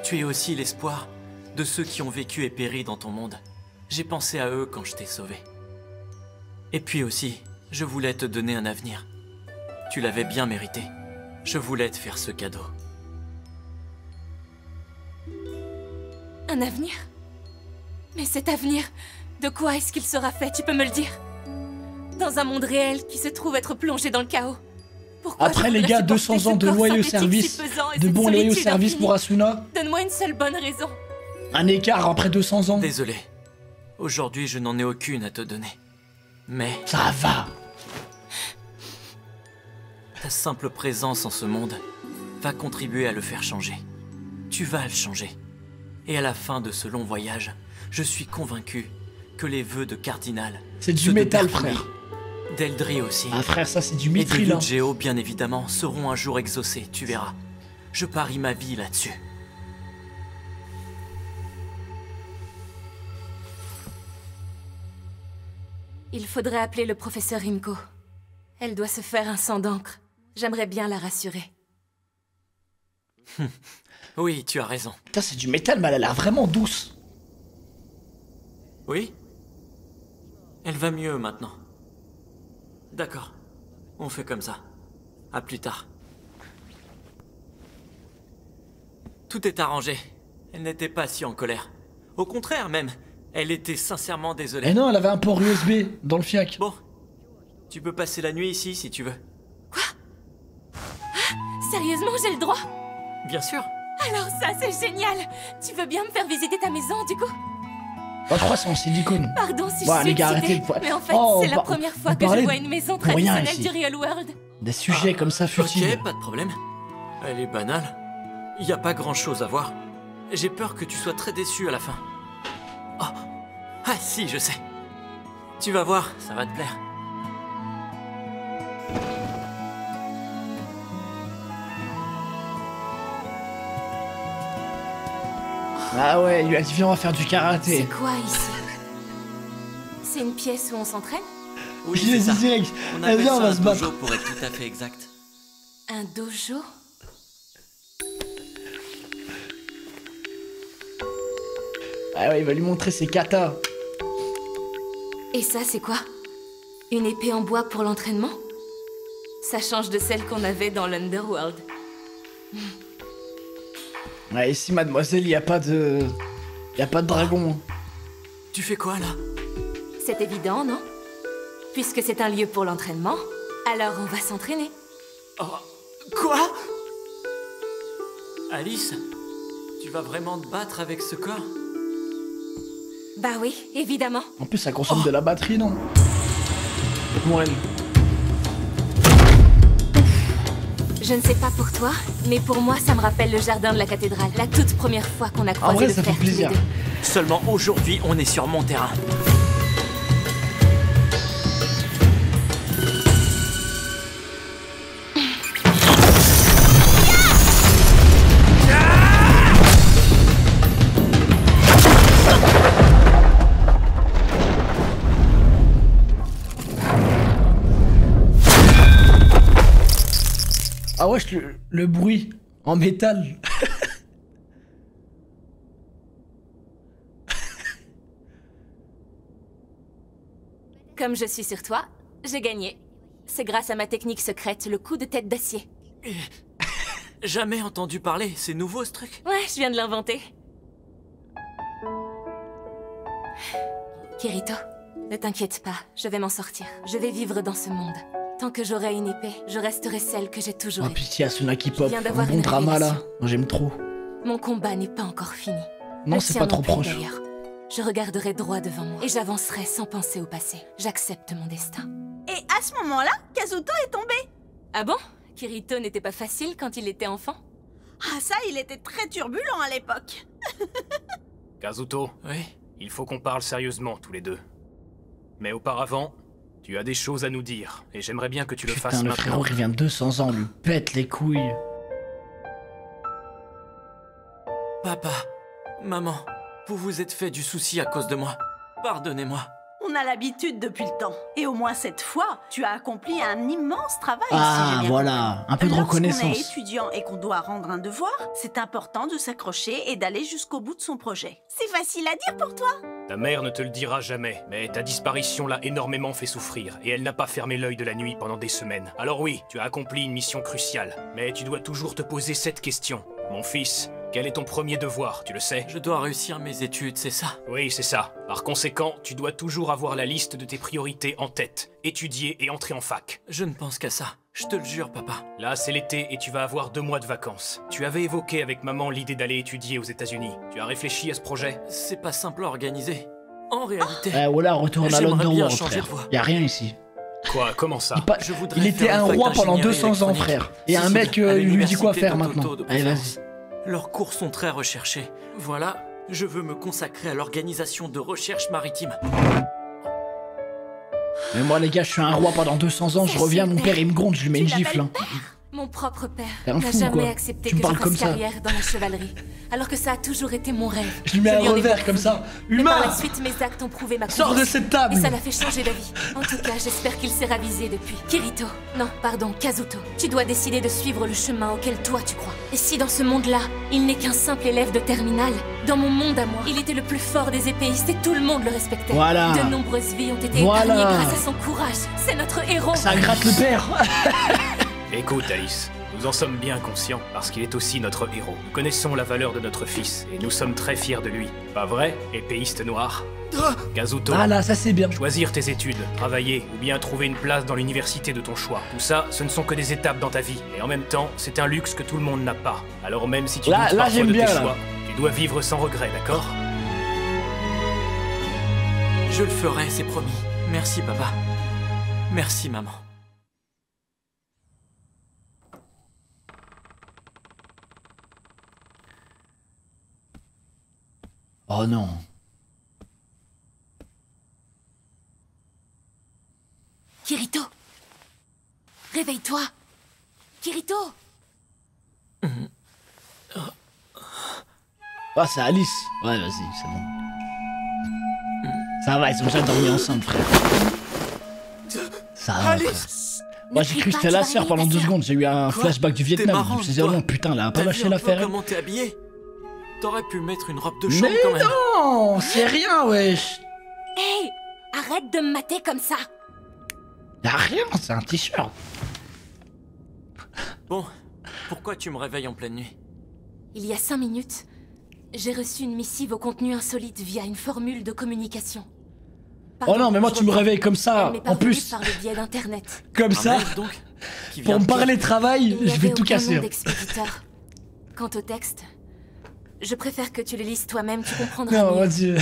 Tu es aussi l'espoir de ceux qui ont vécu et péri dans ton monde. J'ai pensé à eux quand je t'ai sauvé. Et puis aussi, je voulais te donner un avenir. Tu l'avais bien mérité. Je voulais te faire ce cadeau. Un avenir? Mais cet avenir, de quoi est-ce qu'il sera fait? Tu peux me le dire? Dans un monde réel qui se trouve être plongé dans le chaos. Pourquoi après les gars, 200 ans de loyaux services, de bons loyaux services pour Asuna. Donne-moi une seule bonne raison. Un écart après 200 ans. Désolé. Aujourd'hui, je n'en ai aucune à te donner. Mais... ça va. Ta simple présence en ce monde va contribuer à le faire changer. Tu vas le changer. Et à la fin de ce long voyage, je suis convaincu que les vœux de Cardinal... c'est du métal, frère. D'Eldry aussi. Ah frère, ça c'est du mithril. Et des vœux de Géo, bien évidemment, seront un jour exaucés, tu verras. Je parie ma vie là-dessus. Il faudrait appeler le professeur Rimko. Elle doit se faire un sang d'encre. J'aimerais bien la rassurer. Oui, tu as raison. Putain, c'est du métal, mais elle a l'air vraiment douce. Oui? Elle va mieux maintenant. D'accord. On fait comme ça. À plus tard. Tout est arrangé. Elle n'était pas si en colère. Au contraire même, elle était sincèrement désolée. Eh non, elle avait un port USB dans le fiac. Bon. Tu peux passer la nuit ici si tu veux. Quoi? Ah, sérieusement, j'ai le droit? Bien sûr. Alors ça, c'est génial. Tu veux bien me faire visiter ta maison, du coup? Oh, je crois que c'est en silicone. Pardon si Bon, je suis les gars, arrêtez excitée, de... mais en fait, Oh, c'est la première fois que je vois une maison pour rien traditionnelle ici. du Real World. Des sujets comme ça futiles. Ok, pas de problème. Elle est banale. Y a pas grand chose à voir. J'ai peur que tu sois très déçu à la fin. Oh. Ah si, je sais. Tu vas voir, ça va te plaire. Ah ouais, il lui a dit viens, on va faire du karaté. C'est quoi ici? C'est une pièce où on s'entraîne? Oui, Il est c'est ça. direct. On Eh, appelle viens, on ça va un se battre. dojo pour être tout à fait exact. Un dojo? Ah ouais, il va lui montrer ses katas. Et ça, c'est quoi? Une épée en bois pour l'entraînement? Ça change de celle qu'on avait dans l'Underworld. Ouais, ici, mademoiselle, il y a pas de... Il y a pas de dragon. Tu fais quoi, là? C'est évident, non? Puisque c'est un lieu pour l'entraînement, alors on va s'entraîner. Oh, quoi? Alice, tu vas vraiment te battre avec ce corps? Bah oui, évidemment. En plus, ça consomme de la batterie, non? Pour elle. Je ne sais pas pour toi, mais pour moi, ça me rappelle le jardin de la cathédrale. La toute première fois qu'on a croisé vrai, le ça fait fer tous les plaisir. deux. Seulement aujourd'hui, on est sur mon terrain. Ah ouais, le bruit en métal. Comme je suis sur toi, j'ai gagné. C'est grâce à ma technique secrète, le coup de tête d'acier. Jamais entendu parler, c'est nouveau ce truc? Ouais, je viens de l'inventer. Kirito, ne t'inquiète pas, je vais m'en sortir. Je vais vivre dans ce monde. Tant que j'aurai une épée, je resterai celle que j'ai toujours Oh été. pitié, Asuna qui pop. Je viens Un d'avoir bon une drama là. révélation. Moi j'aime trop. Mon combat n'est pas encore fini. Non, Le c'est sien pas trop non plus, proche. d'ailleurs. Je regarderai droit devant moi et j'avancerai sans penser au passé. J'accepte mon destin. Et à ce moment-là, Kazuto est tombé. Ah bon? Kirito n'était pas facile quand il était enfant? Ah ça, il était très turbulent à l'époque. Kazuto, oui, il faut qu'on parle sérieusement tous les deux. Mais auparavant, tu as des choses à nous dire, et j'aimerais bien que tu le fasses Putain, le maintenant. frérot, il vient de 200 ans, lui pète les couilles. Papa, maman, vous vous êtes fait du souci à cause de moi. Pardonnez-moi. On a l'habitude depuis le temps. Et au moins cette fois, tu as accompli un immense travail. Ah, si j'ai bien voilà, compris. un peu de Lorsqu'on reconnaissance. est étudiant et qu'on doit rendre un devoir, c'est important de s'accrocher et d'aller jusqu'au bout de son projet. C'est facile à dire pour toi. Ta mère ne te le dira jamais, mais ta disparition l'a énormément fait souffrir, et elle n'a pas fermé l'œil de la nuit pendant des semaines. Alors oui, tu as accompli une mission cruciale, mais tu dois toujours te poser cette question. Mon fils, quel est ton premier devoir, tu le sais? Je dois réussir mes études, c'est ça? Oui, c'est ça. Par conséquent, tu dois toujours avoir la liste de tes priorités en tête. Étudier et entrer en fac. Je ne pense qu'à ça. Je te le jure, papa. Là, c'est l'été et tu vas avoir 2 mois de vacances. Tu avais évoqué avec maman l'idée d'aller étudier aux États-Unis. Tu as réfléchi à ce projet? C'est pas simple à organiser. En réalité... Voilà, retourne à j'aimerais bien l'Underworld, changer frère. de voie. Y'a rien ici. Quoi? Comment ça? Il était un roi pendant 200 ans, frère. Et un mec, il lui dit quoi faire maintenant? Allez, vas-y. Leurs cours sont très recherchés. Voilà, je veux me consacrer à l'organisation de recherche maritime. Mais moi, les gars, je suis un roi pendant 200 ans, je reviens, mon père, il me gronde, je lui mets une gifle. Hein. Mon propre père T'es un n'a fou, jamais quoi. accepté Tu me que je parles comme fasse ça. carrière dans la chevalerie, alors que ça a toujours été mon rêve. Je lui mets un lui en ai revers beaucoup comme voulu. ça. Mais par la Humain! suite, mes actes ont prouvé ma Sors de conviction. cette table! Et ça l'a fait changer d'avis. En tout cas, j'espère qu'il s'est ravisé depuis. Kirito, non, pardon, Kazuto, tu dois décider de suivre le chemin auquel toi tu crois. Et si dans ce monde-là, il n'est qu'un simple élève de terminale, dans mon monde à moi, il était le plus fort des épéistes et tout le monde le respectait. Voilà. De nombreuses vies ont été Voilà. épargnées grâce à son courage. C'est notre héros. Ça gratte le père! Écoute, Alice, Nous en sommes bien conscients, parce qu'il est aussi notre héros. Nous connaissons la valeur de notre fils, et nous sommes très fiers de lui. Pas vrai, épéiste noir? Kazuto, Ah là, ça c'est bien. choisir tes études, travailler, ou bien trouver une place dans l'université de ton choix. Tout ça, ce ne sont que des étapes dans ta vie. Et en même temps, c'est un luxe que tout le monde n'a pas. Alors même si tu doutes parfois j'aime de bien, tes là. choix, tu dois vivre sans regret, d'accord? Je le ferai, c'est promis. Merci, papa. Merci, maman. Oh non. Kirito! Réveille-toi! Kirito! Ah, c'est Alice. Ouais, vas-y, c'est bon. Ça va, ils ont déjà dormi ensemble, frère. Ça va, frère. Moi, j'ai cru que c'était la sœur pendant 2 secondes. J'ai eu un flashback du Vietnam. Je me suis dit, oh non, putain, là, elle a pas lâché l'affaire. Comment t'es habillé? T'aurais pu mettre une robe de chambre Mais quand même. non, c'est rien, wesh. Hey! Arrête de me mater comme ça! Y'a rien, c'est un t-shirt. Bon, pourquoi tu me réveilles en pleine nuit? Il y a 5 minutes, j'ai reçu une missive au contenu insolite via une formule de communication. Oh non, mais moi tu me réveilles comme ça, en plus. Par le biais d'internet. Comme ça. Donc, pour me parler travail, je vais tout casser. Quant au texte, je préfère que tu le lises toi-même, tu comprendras. Non, mieux. vas-y.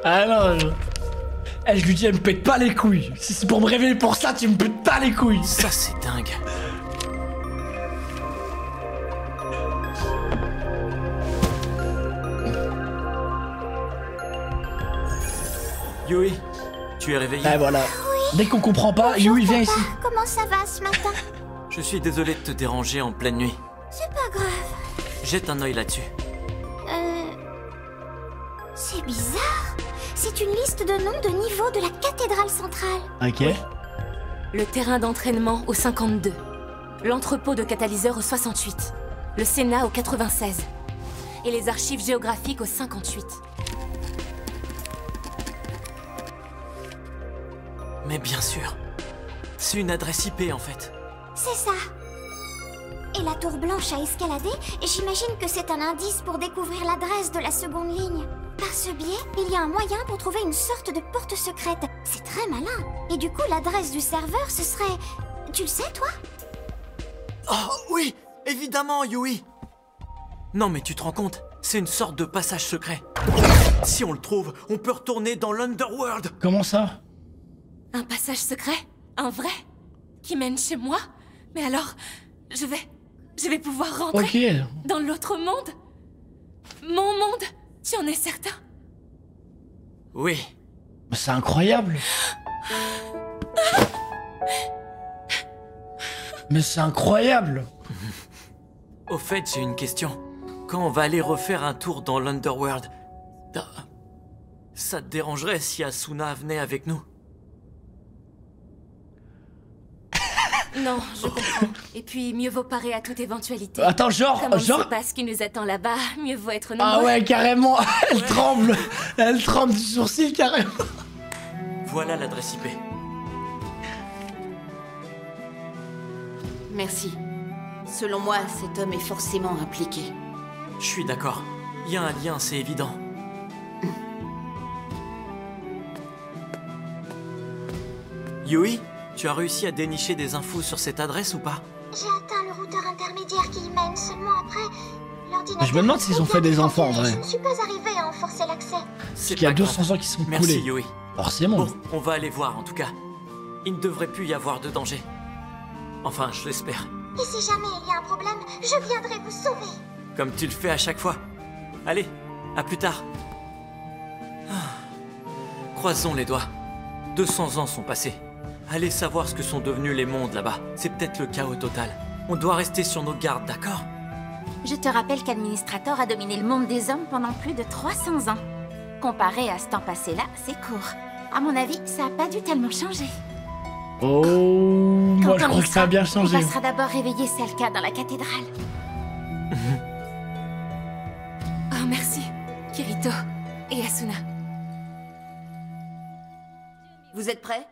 Ah non, je lui dis, elle me pète pas les couilles. Si c'est pour me réveiller pour ça, tu me pètes pas les couilles. Ça, c'est dingue. Yui, tu es réveillé? Ah voilà. Dès qu'on comprend pas, Yui vient ici. Comment ça va ce matin? Je suis désolé de te déranger en pleine nuit. C'est pas grave. Jette un œil là-dessus. C'est bizarre. C'est une liste de noms de niveau de la cathédrale centrale. Ok. Le terrain d'entraînement au 52. L'entrepôt de catalyseurs au 68. Le Sénat au 96. Et les archives géographiques au 58. Mais bien sûr. C'est une adresse IP en fait. C'est ça. Et la tour blanche à escalader, j'imagine que c'est un indice pour découvrir l'adresse de la seconde ligne. Par ce biais, il y a un moyen pour trouver une sorte de porte secrète. C'est très malin. Et du coup, l'adresse du serveur, ce serait... Tu le sais, toi? Oh oui, évidemment, Yui. Non mais tu te rends compte? C'est une sorte de passage secret. Si on le trouve, on peut retourner dans l'Underworld. Comment ça? Un passage secret? Un vrai? Qui mène chez moi? Mais alors, je vais pouvoir rentrer dans l'autre monde? Mon monde? Tu en es certain? Oui. C'est incroyable. Mais c'est incroyable. Au fait, j'ai une question. Quand on va aller refaire un tour dans l'Underworld, ça te dérangerait si Asuna venait avec nous? Non, je comprends. Et puis, mieux vaut parer à toute éventualité. Attends, genre... Comme on ne sait pas ce qui nous attend là-bas, mieux vaut être nombreux. Ah ouais, carrément. Elle tremble. Elle tremble du sourcil, carrément. Voilà l'adresse IP. Merci. Selon moi, cet homme est forcément impliqué. Je suis d'accord. Il y a un lien, c'est évident. Yui, tu as réussi à dénicher des infos sur cette adresse ou pas? J'ai atteint le routeur intermédiaire qui y mène. Seulement après, l'ordinateur... Je me demande s'ils ont fait des enfants en vrai. Je ne suis pas arrivée à en forcer l'accès. Parce qu'il y a 200 ans qui sont Merci, coulés. Yui. Forcément. Bon, on va aller voir en tout cas. Il ne devrait plus y avoir de danger. Enfin, je l'espère. Et si jamais il y a un problème, je viendrai vous sauver. Comme tu le fais à chaque fois. Allez, à plus tard. Croisons les doigts. 200 ans sont passés. Allez savoir ce que sont devenus les mondes là-bas. C'est peut-être le chaos total. On doit rester sur nos gardes, d'accord? Je te rappelle qu'Administrator a dominé le monde des hommes pendant plus de 300 ans. Comparé à ce temps passé-là, c'est court. À mon avis, ça a pas dû tellement changer. Oh, moi je crois que ça a bien changé. On passera d'abord réveiller Salka dans la cathédrale. Oh, merci, Kirito et Asuna. Vous êtes prêts?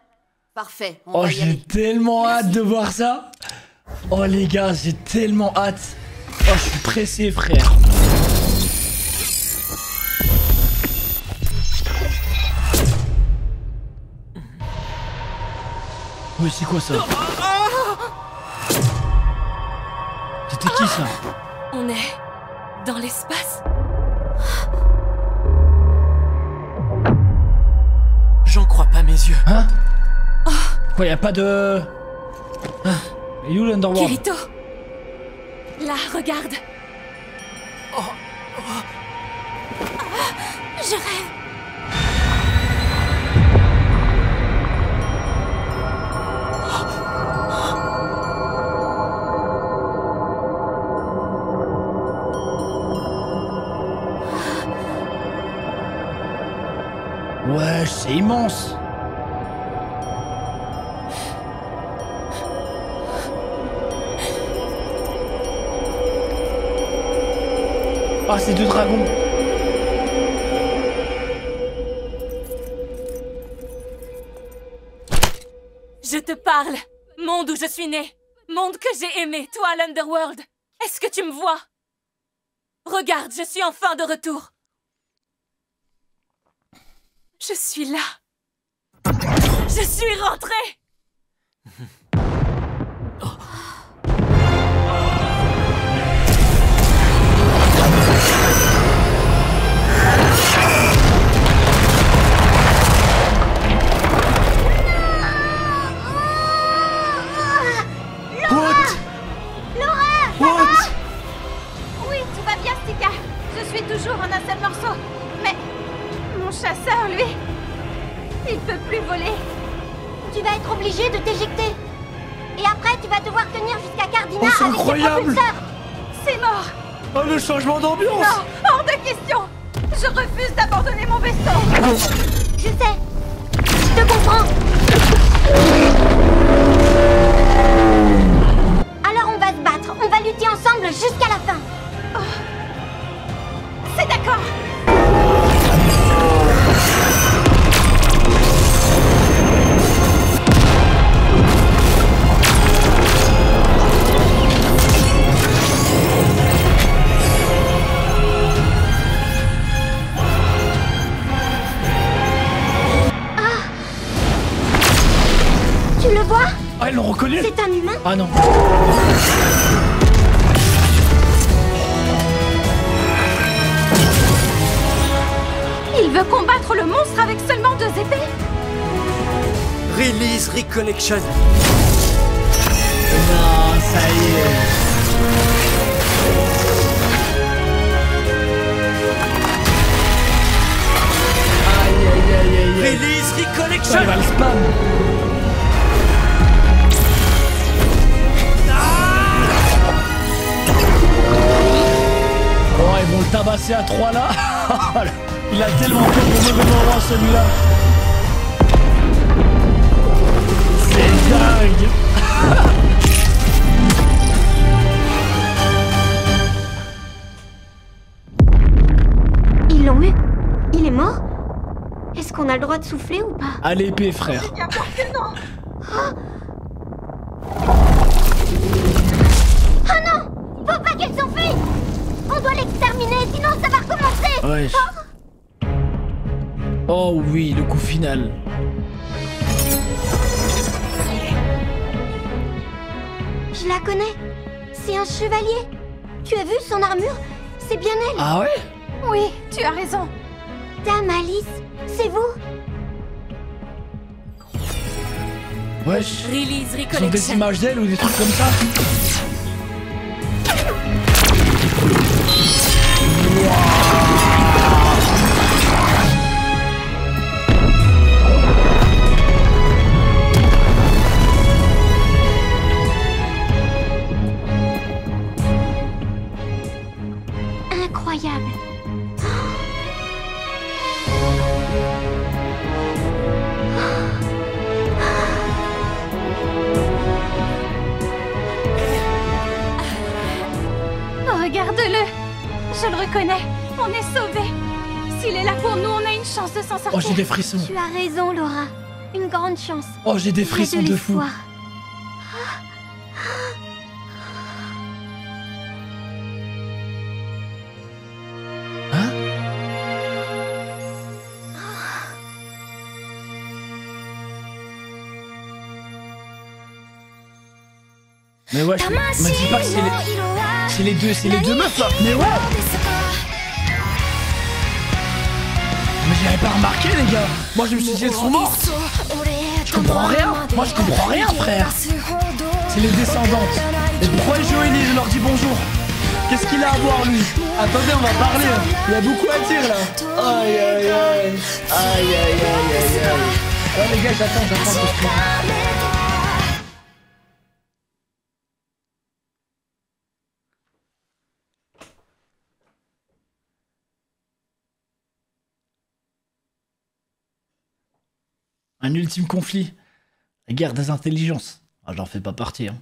Parfait. Oh, j'ai tellement hâte de voir ça. Oh les gars, j'ai tellement hâte. Oh, je suis pressé, frère. Oui, c'est quoi ça? C'était qui ça? On est dans l'espace. J'en crois pas mes yeux. Hein? Quoi, y a pas de... Hein? Et où l'Underworld? Kirito. Là, regarde. Je rêve. Ouais, c'est immense. Ah, c'est deux dragons. Je te parle. Monde où je suis né. Monde que j'ai aimé, toi, l'Underworld. Est-ce que tu me vois? Regarde, je suis enfin de retour. Je suis là. Je suis rentrée. Oui, tout va bien, Stika. Je suis toujours en un seul morceau. Mais mon chasseur, lui, il peut plus voler. Tu vas être obligé de t'éjecter. Et après, tu vas devoir tenir jusqu'à Cardina Oh, c'est avec tes incroyable. propulseurs. C'est mort. Oh, le changement d'ambiance. Non, hors de question. Je refuse d'abandonner mon vaisseau. Je sais. Je te comprends. Alors on va se battre. On va lutter ensemble jusqu'à la fin. Oh. C'est d'accord. Tu le vois? Ah, ils l'ont reconnu? C'est un humain? Ah non. Il veut combattre le monstre avec seulement 2 épées? Release Reconnection. Non, ça y est. Aïe, aïe, aïe, aïe, aïe. Release Reconnection. Ça, il va le spam. Oh, ils vont le tabasser à 3 là. Il a tellement peur pour mauvais moment celui-là. C'est dingue. Ils l'ont eu? Il est mort? Est-ce qu'on a le droit de souffler ou pas? À l'épée, frère. Oh non! Faut pas qu'elle s'enfuit! On doit l'exterminer, sinon ça va recommencer! Ouais. Oh oui, le coup final. Je la connais. C'est un chevalier. Tu as vu son armure? C'est bien elle. Ah ouais? Oui, tu as raison. Dame Alice, c'est vous? Wesh. Release Ils ont Reconnection. des images d'elle ou des trucs comme ça? Incroyable. Regarde-le. Je le reconnais. On est sauvés. S'il est là pour nous, on a une chance de s'en sortir. Oh, j'ai des frissons. Tu as raison, Laura. Une grande chance. Oh, j'ai des frissons de fou. Mais ouais, me dis pas que c'est les deux meufs là. Mais ouais. Mais j'avais pas remarqué les gars. Moi je me suis dit elles sont mortes. Je comprends rien. Moi je comprends rien frère. C'est les descendantes. Et pourquoi Joël je leur dis bonjour? Qu'est-ce qu'il a à voir lui? Attendez, on va parler. Il y a beaucoup à dire là. Aïe aïe aïe. Aïe aïe aïe aïe aïe. Ouais les gars, j'attends ce truc. Un ultime conflit. La guerre des intelligences. Ah, j'en fais pas partie, hein.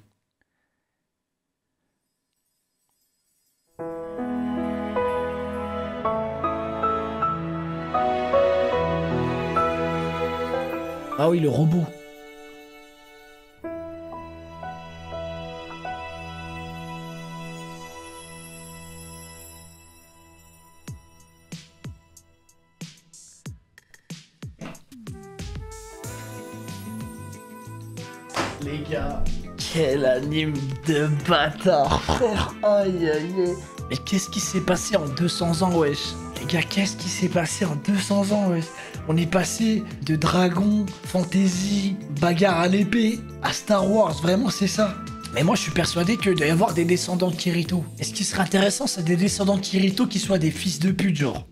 Ah oui, le robot. Les gars, quel anime de bâtard, frère. Aïe aïe aïe. Mais qu'est-ce qui s'est passé en 200 ans, wesh? Les gars, qu'est-ce qui s'est passé en 200 ans, wesh? On est passé de dragon, fantasy, bagarre à l'épée, à Star Wars, vraiment c'est ça. Mais moi je suis persuadé qu'il doit y avoir des descendants de Kirito. Et ce qui serait intéressant, c'est des descendants de Kirito qui soient des fils de pute, genre.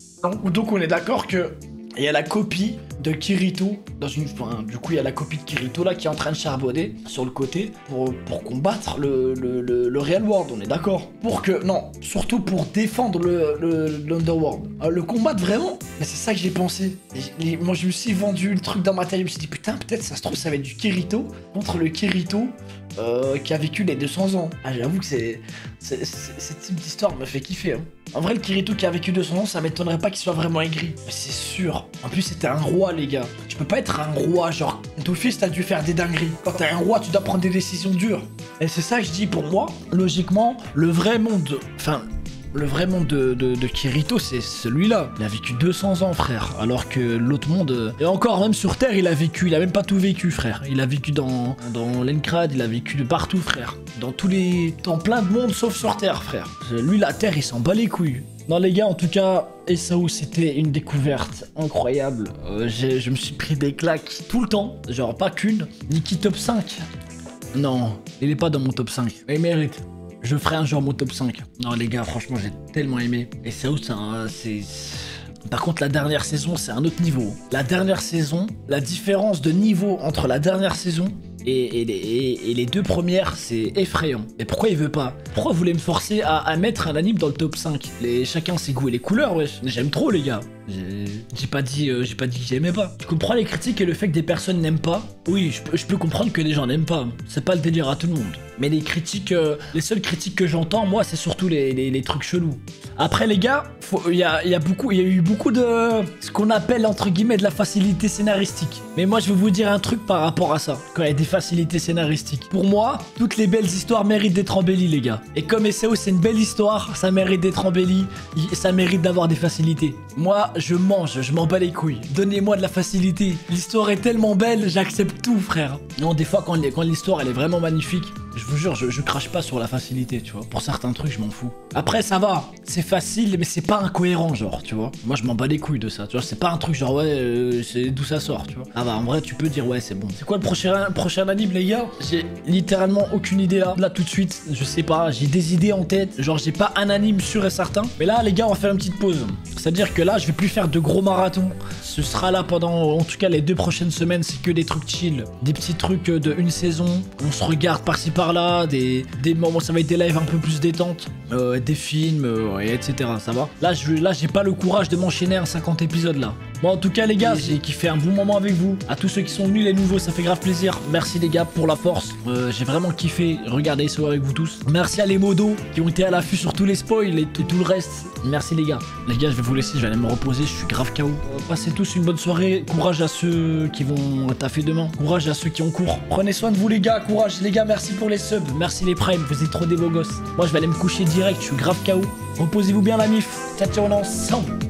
Donc on est d'accord que il y a la copie de Kirito dans une... Enfin, du coup il y a la copie de Kirito là qui est en train de charbonner sur le côté pour combattre le Real World, on est d'accord? Pour que... Non, surtout pour défendre l'Underworld. Le combattre vraiment? Mais c'est ça que j'ai pensé. Moi je me suis vendu le truc dans ma tête, je me suis dit putain peut-être ça se trouve ça va être du Kirito contre le Kirito qui a vécu les 200 ans. Ah j'avoue que cette type d'histoire me fait kiffer, hein. En vrai le Kirito qui a vécu 200 ans ça m'étonnerait pas qu'il soit vraiment aigri. Mais c'est sûr. En plus c'était un roi les gars. Tu peux pas être un roi genre d'office t'as dû faire des dingueries. Quand t'es un roi tu dois prendre des décisions dures. Et c'est ça que je dis pour moi. Logiquement le vrai monde... Enfin... Le vrai monde de Kirito, c'est celui-là. Il a vécu 200 ans, frère. Alors que l'autre monde... Et encore, même sur Terre, il a vécu. Il a même pas tout vécu, frère. Il a vécu dans l'Encrad, il a vécu de partout, frère. Dans plein de mondes, sauf sur Terre, frère. Lui, la Terre, il s'en bat les couilles. Non, les gars, en tout cas, SAO, c'était une découverte incroyable. Je me suis pris des claques tout le temps. Genre, pas qu'une. Nikki top 5. Non, il est pas dans mon top 5. Mais il mérite. Je ferai un jour mon top 5. Non les gars, franchement j'ai tellement aimé. Et c'est... Par contre la dernière saison c'est un autre niveau. La dernière saison, la différence de niveau entre la dernière saison et les deux premières, c'est effrayant. Et pourquoi il veut pas? Pourquoi vous voulez me forcer à mettre un anime dans le top 5? Chacun ses goûts et les couleurs, wesh. J'aime trop les gars. J'ai pas dit que j'aimais pas. Je comprends les critiques et le fait que des personnes n'aiment pas. Oui, je peux comprendre que les gens n'aiment pas. C'est pas le délire à tout le monde. Mais les critiques, les seules critiques que j'entends, moi, c'est surtout les trucs chelous. Après, les gars, il y a eu beaucoup de ce qu'on appelle entre guillemets de la facilité scénaristique. Mais moi, je vais vous dire un truc par rapport à ça. Quand il y a des facilités scénaristiques, pour moi, toutes les belles histoires méritent d'être embellies, les gars. Et comme SAO, c'est une belle histoire, ça mérite d'être embelli, ça mérite d'avoir des facilités. Moi, je m'en bats les couilles. Donnez-moi de la facilité. L'histoire est tellement belle, j'accepte tout, frère. Non, des fois, quand l'histoire, elle est vraiment magnifique, je vous jure, je crache pas sur la facilité, tu vois. Pour certains trucs, je m'en fous. Après, ça va. C'est facile, mais c'est pas incohérent, genre, tu vois. Moi, je m'en bats les couilles de ça, tu vois. C'est pas un truc genre, ouais, c'est d'où ça sort, tu vois. Ah bah, en vrai, tu peux dire, ouais, c'est bon. C'est quoi le prochain anime, les gars? J'ai littéralement aucune idée là. Là, tout de suite, je sais pas. J'ai des idées en tête. Genre, j'ai pas un anime sûr et certain. Mais là, les gars, on va faire une petite pause. C'est-à-dire que là, je vais plus faire de gros marathons. Ce sera là pendant, en tout cas, les 2 prochaines semaines. C'est que des trucs chill. Des petits trucs de une saison. On se regarde par-ci par-là. Des moments, ça va être des lives un peu plus détente. Des films, etc. Ça va? Là, j'ai pas le courage de m'enchaîner un 50 épisodes là. Bon, en tout cas, les gars, j'ai kiffé un bon moment avec vous. À tous ceux qui sont venus, les nouveaux, ça fait grave plaisir. Merci, les gars, pour la force. J'ai vraiment kiffé regarder ce avec vous tous. Merci à les modos qui ont été à l'affût sur tous les spoils et tout le reste. Merci, les gars. Les gars, je vais vous laisser, je vais aller me reposer. Je suis grave KO. Passez tous une bonne soirée. Courage à ceux qui vont taffer demain. Courage à ceux qui ont cours. Prenez soin de vous, les gars. Courage, les gars. Merci pour les subs. Merci les primes. Vous êtes trop des beaux gosses. Moi, je vais aller me coucher direct. Je suis grave KO. Reposez-vous bien, la mif. Ciao, ciao, on est ensemble.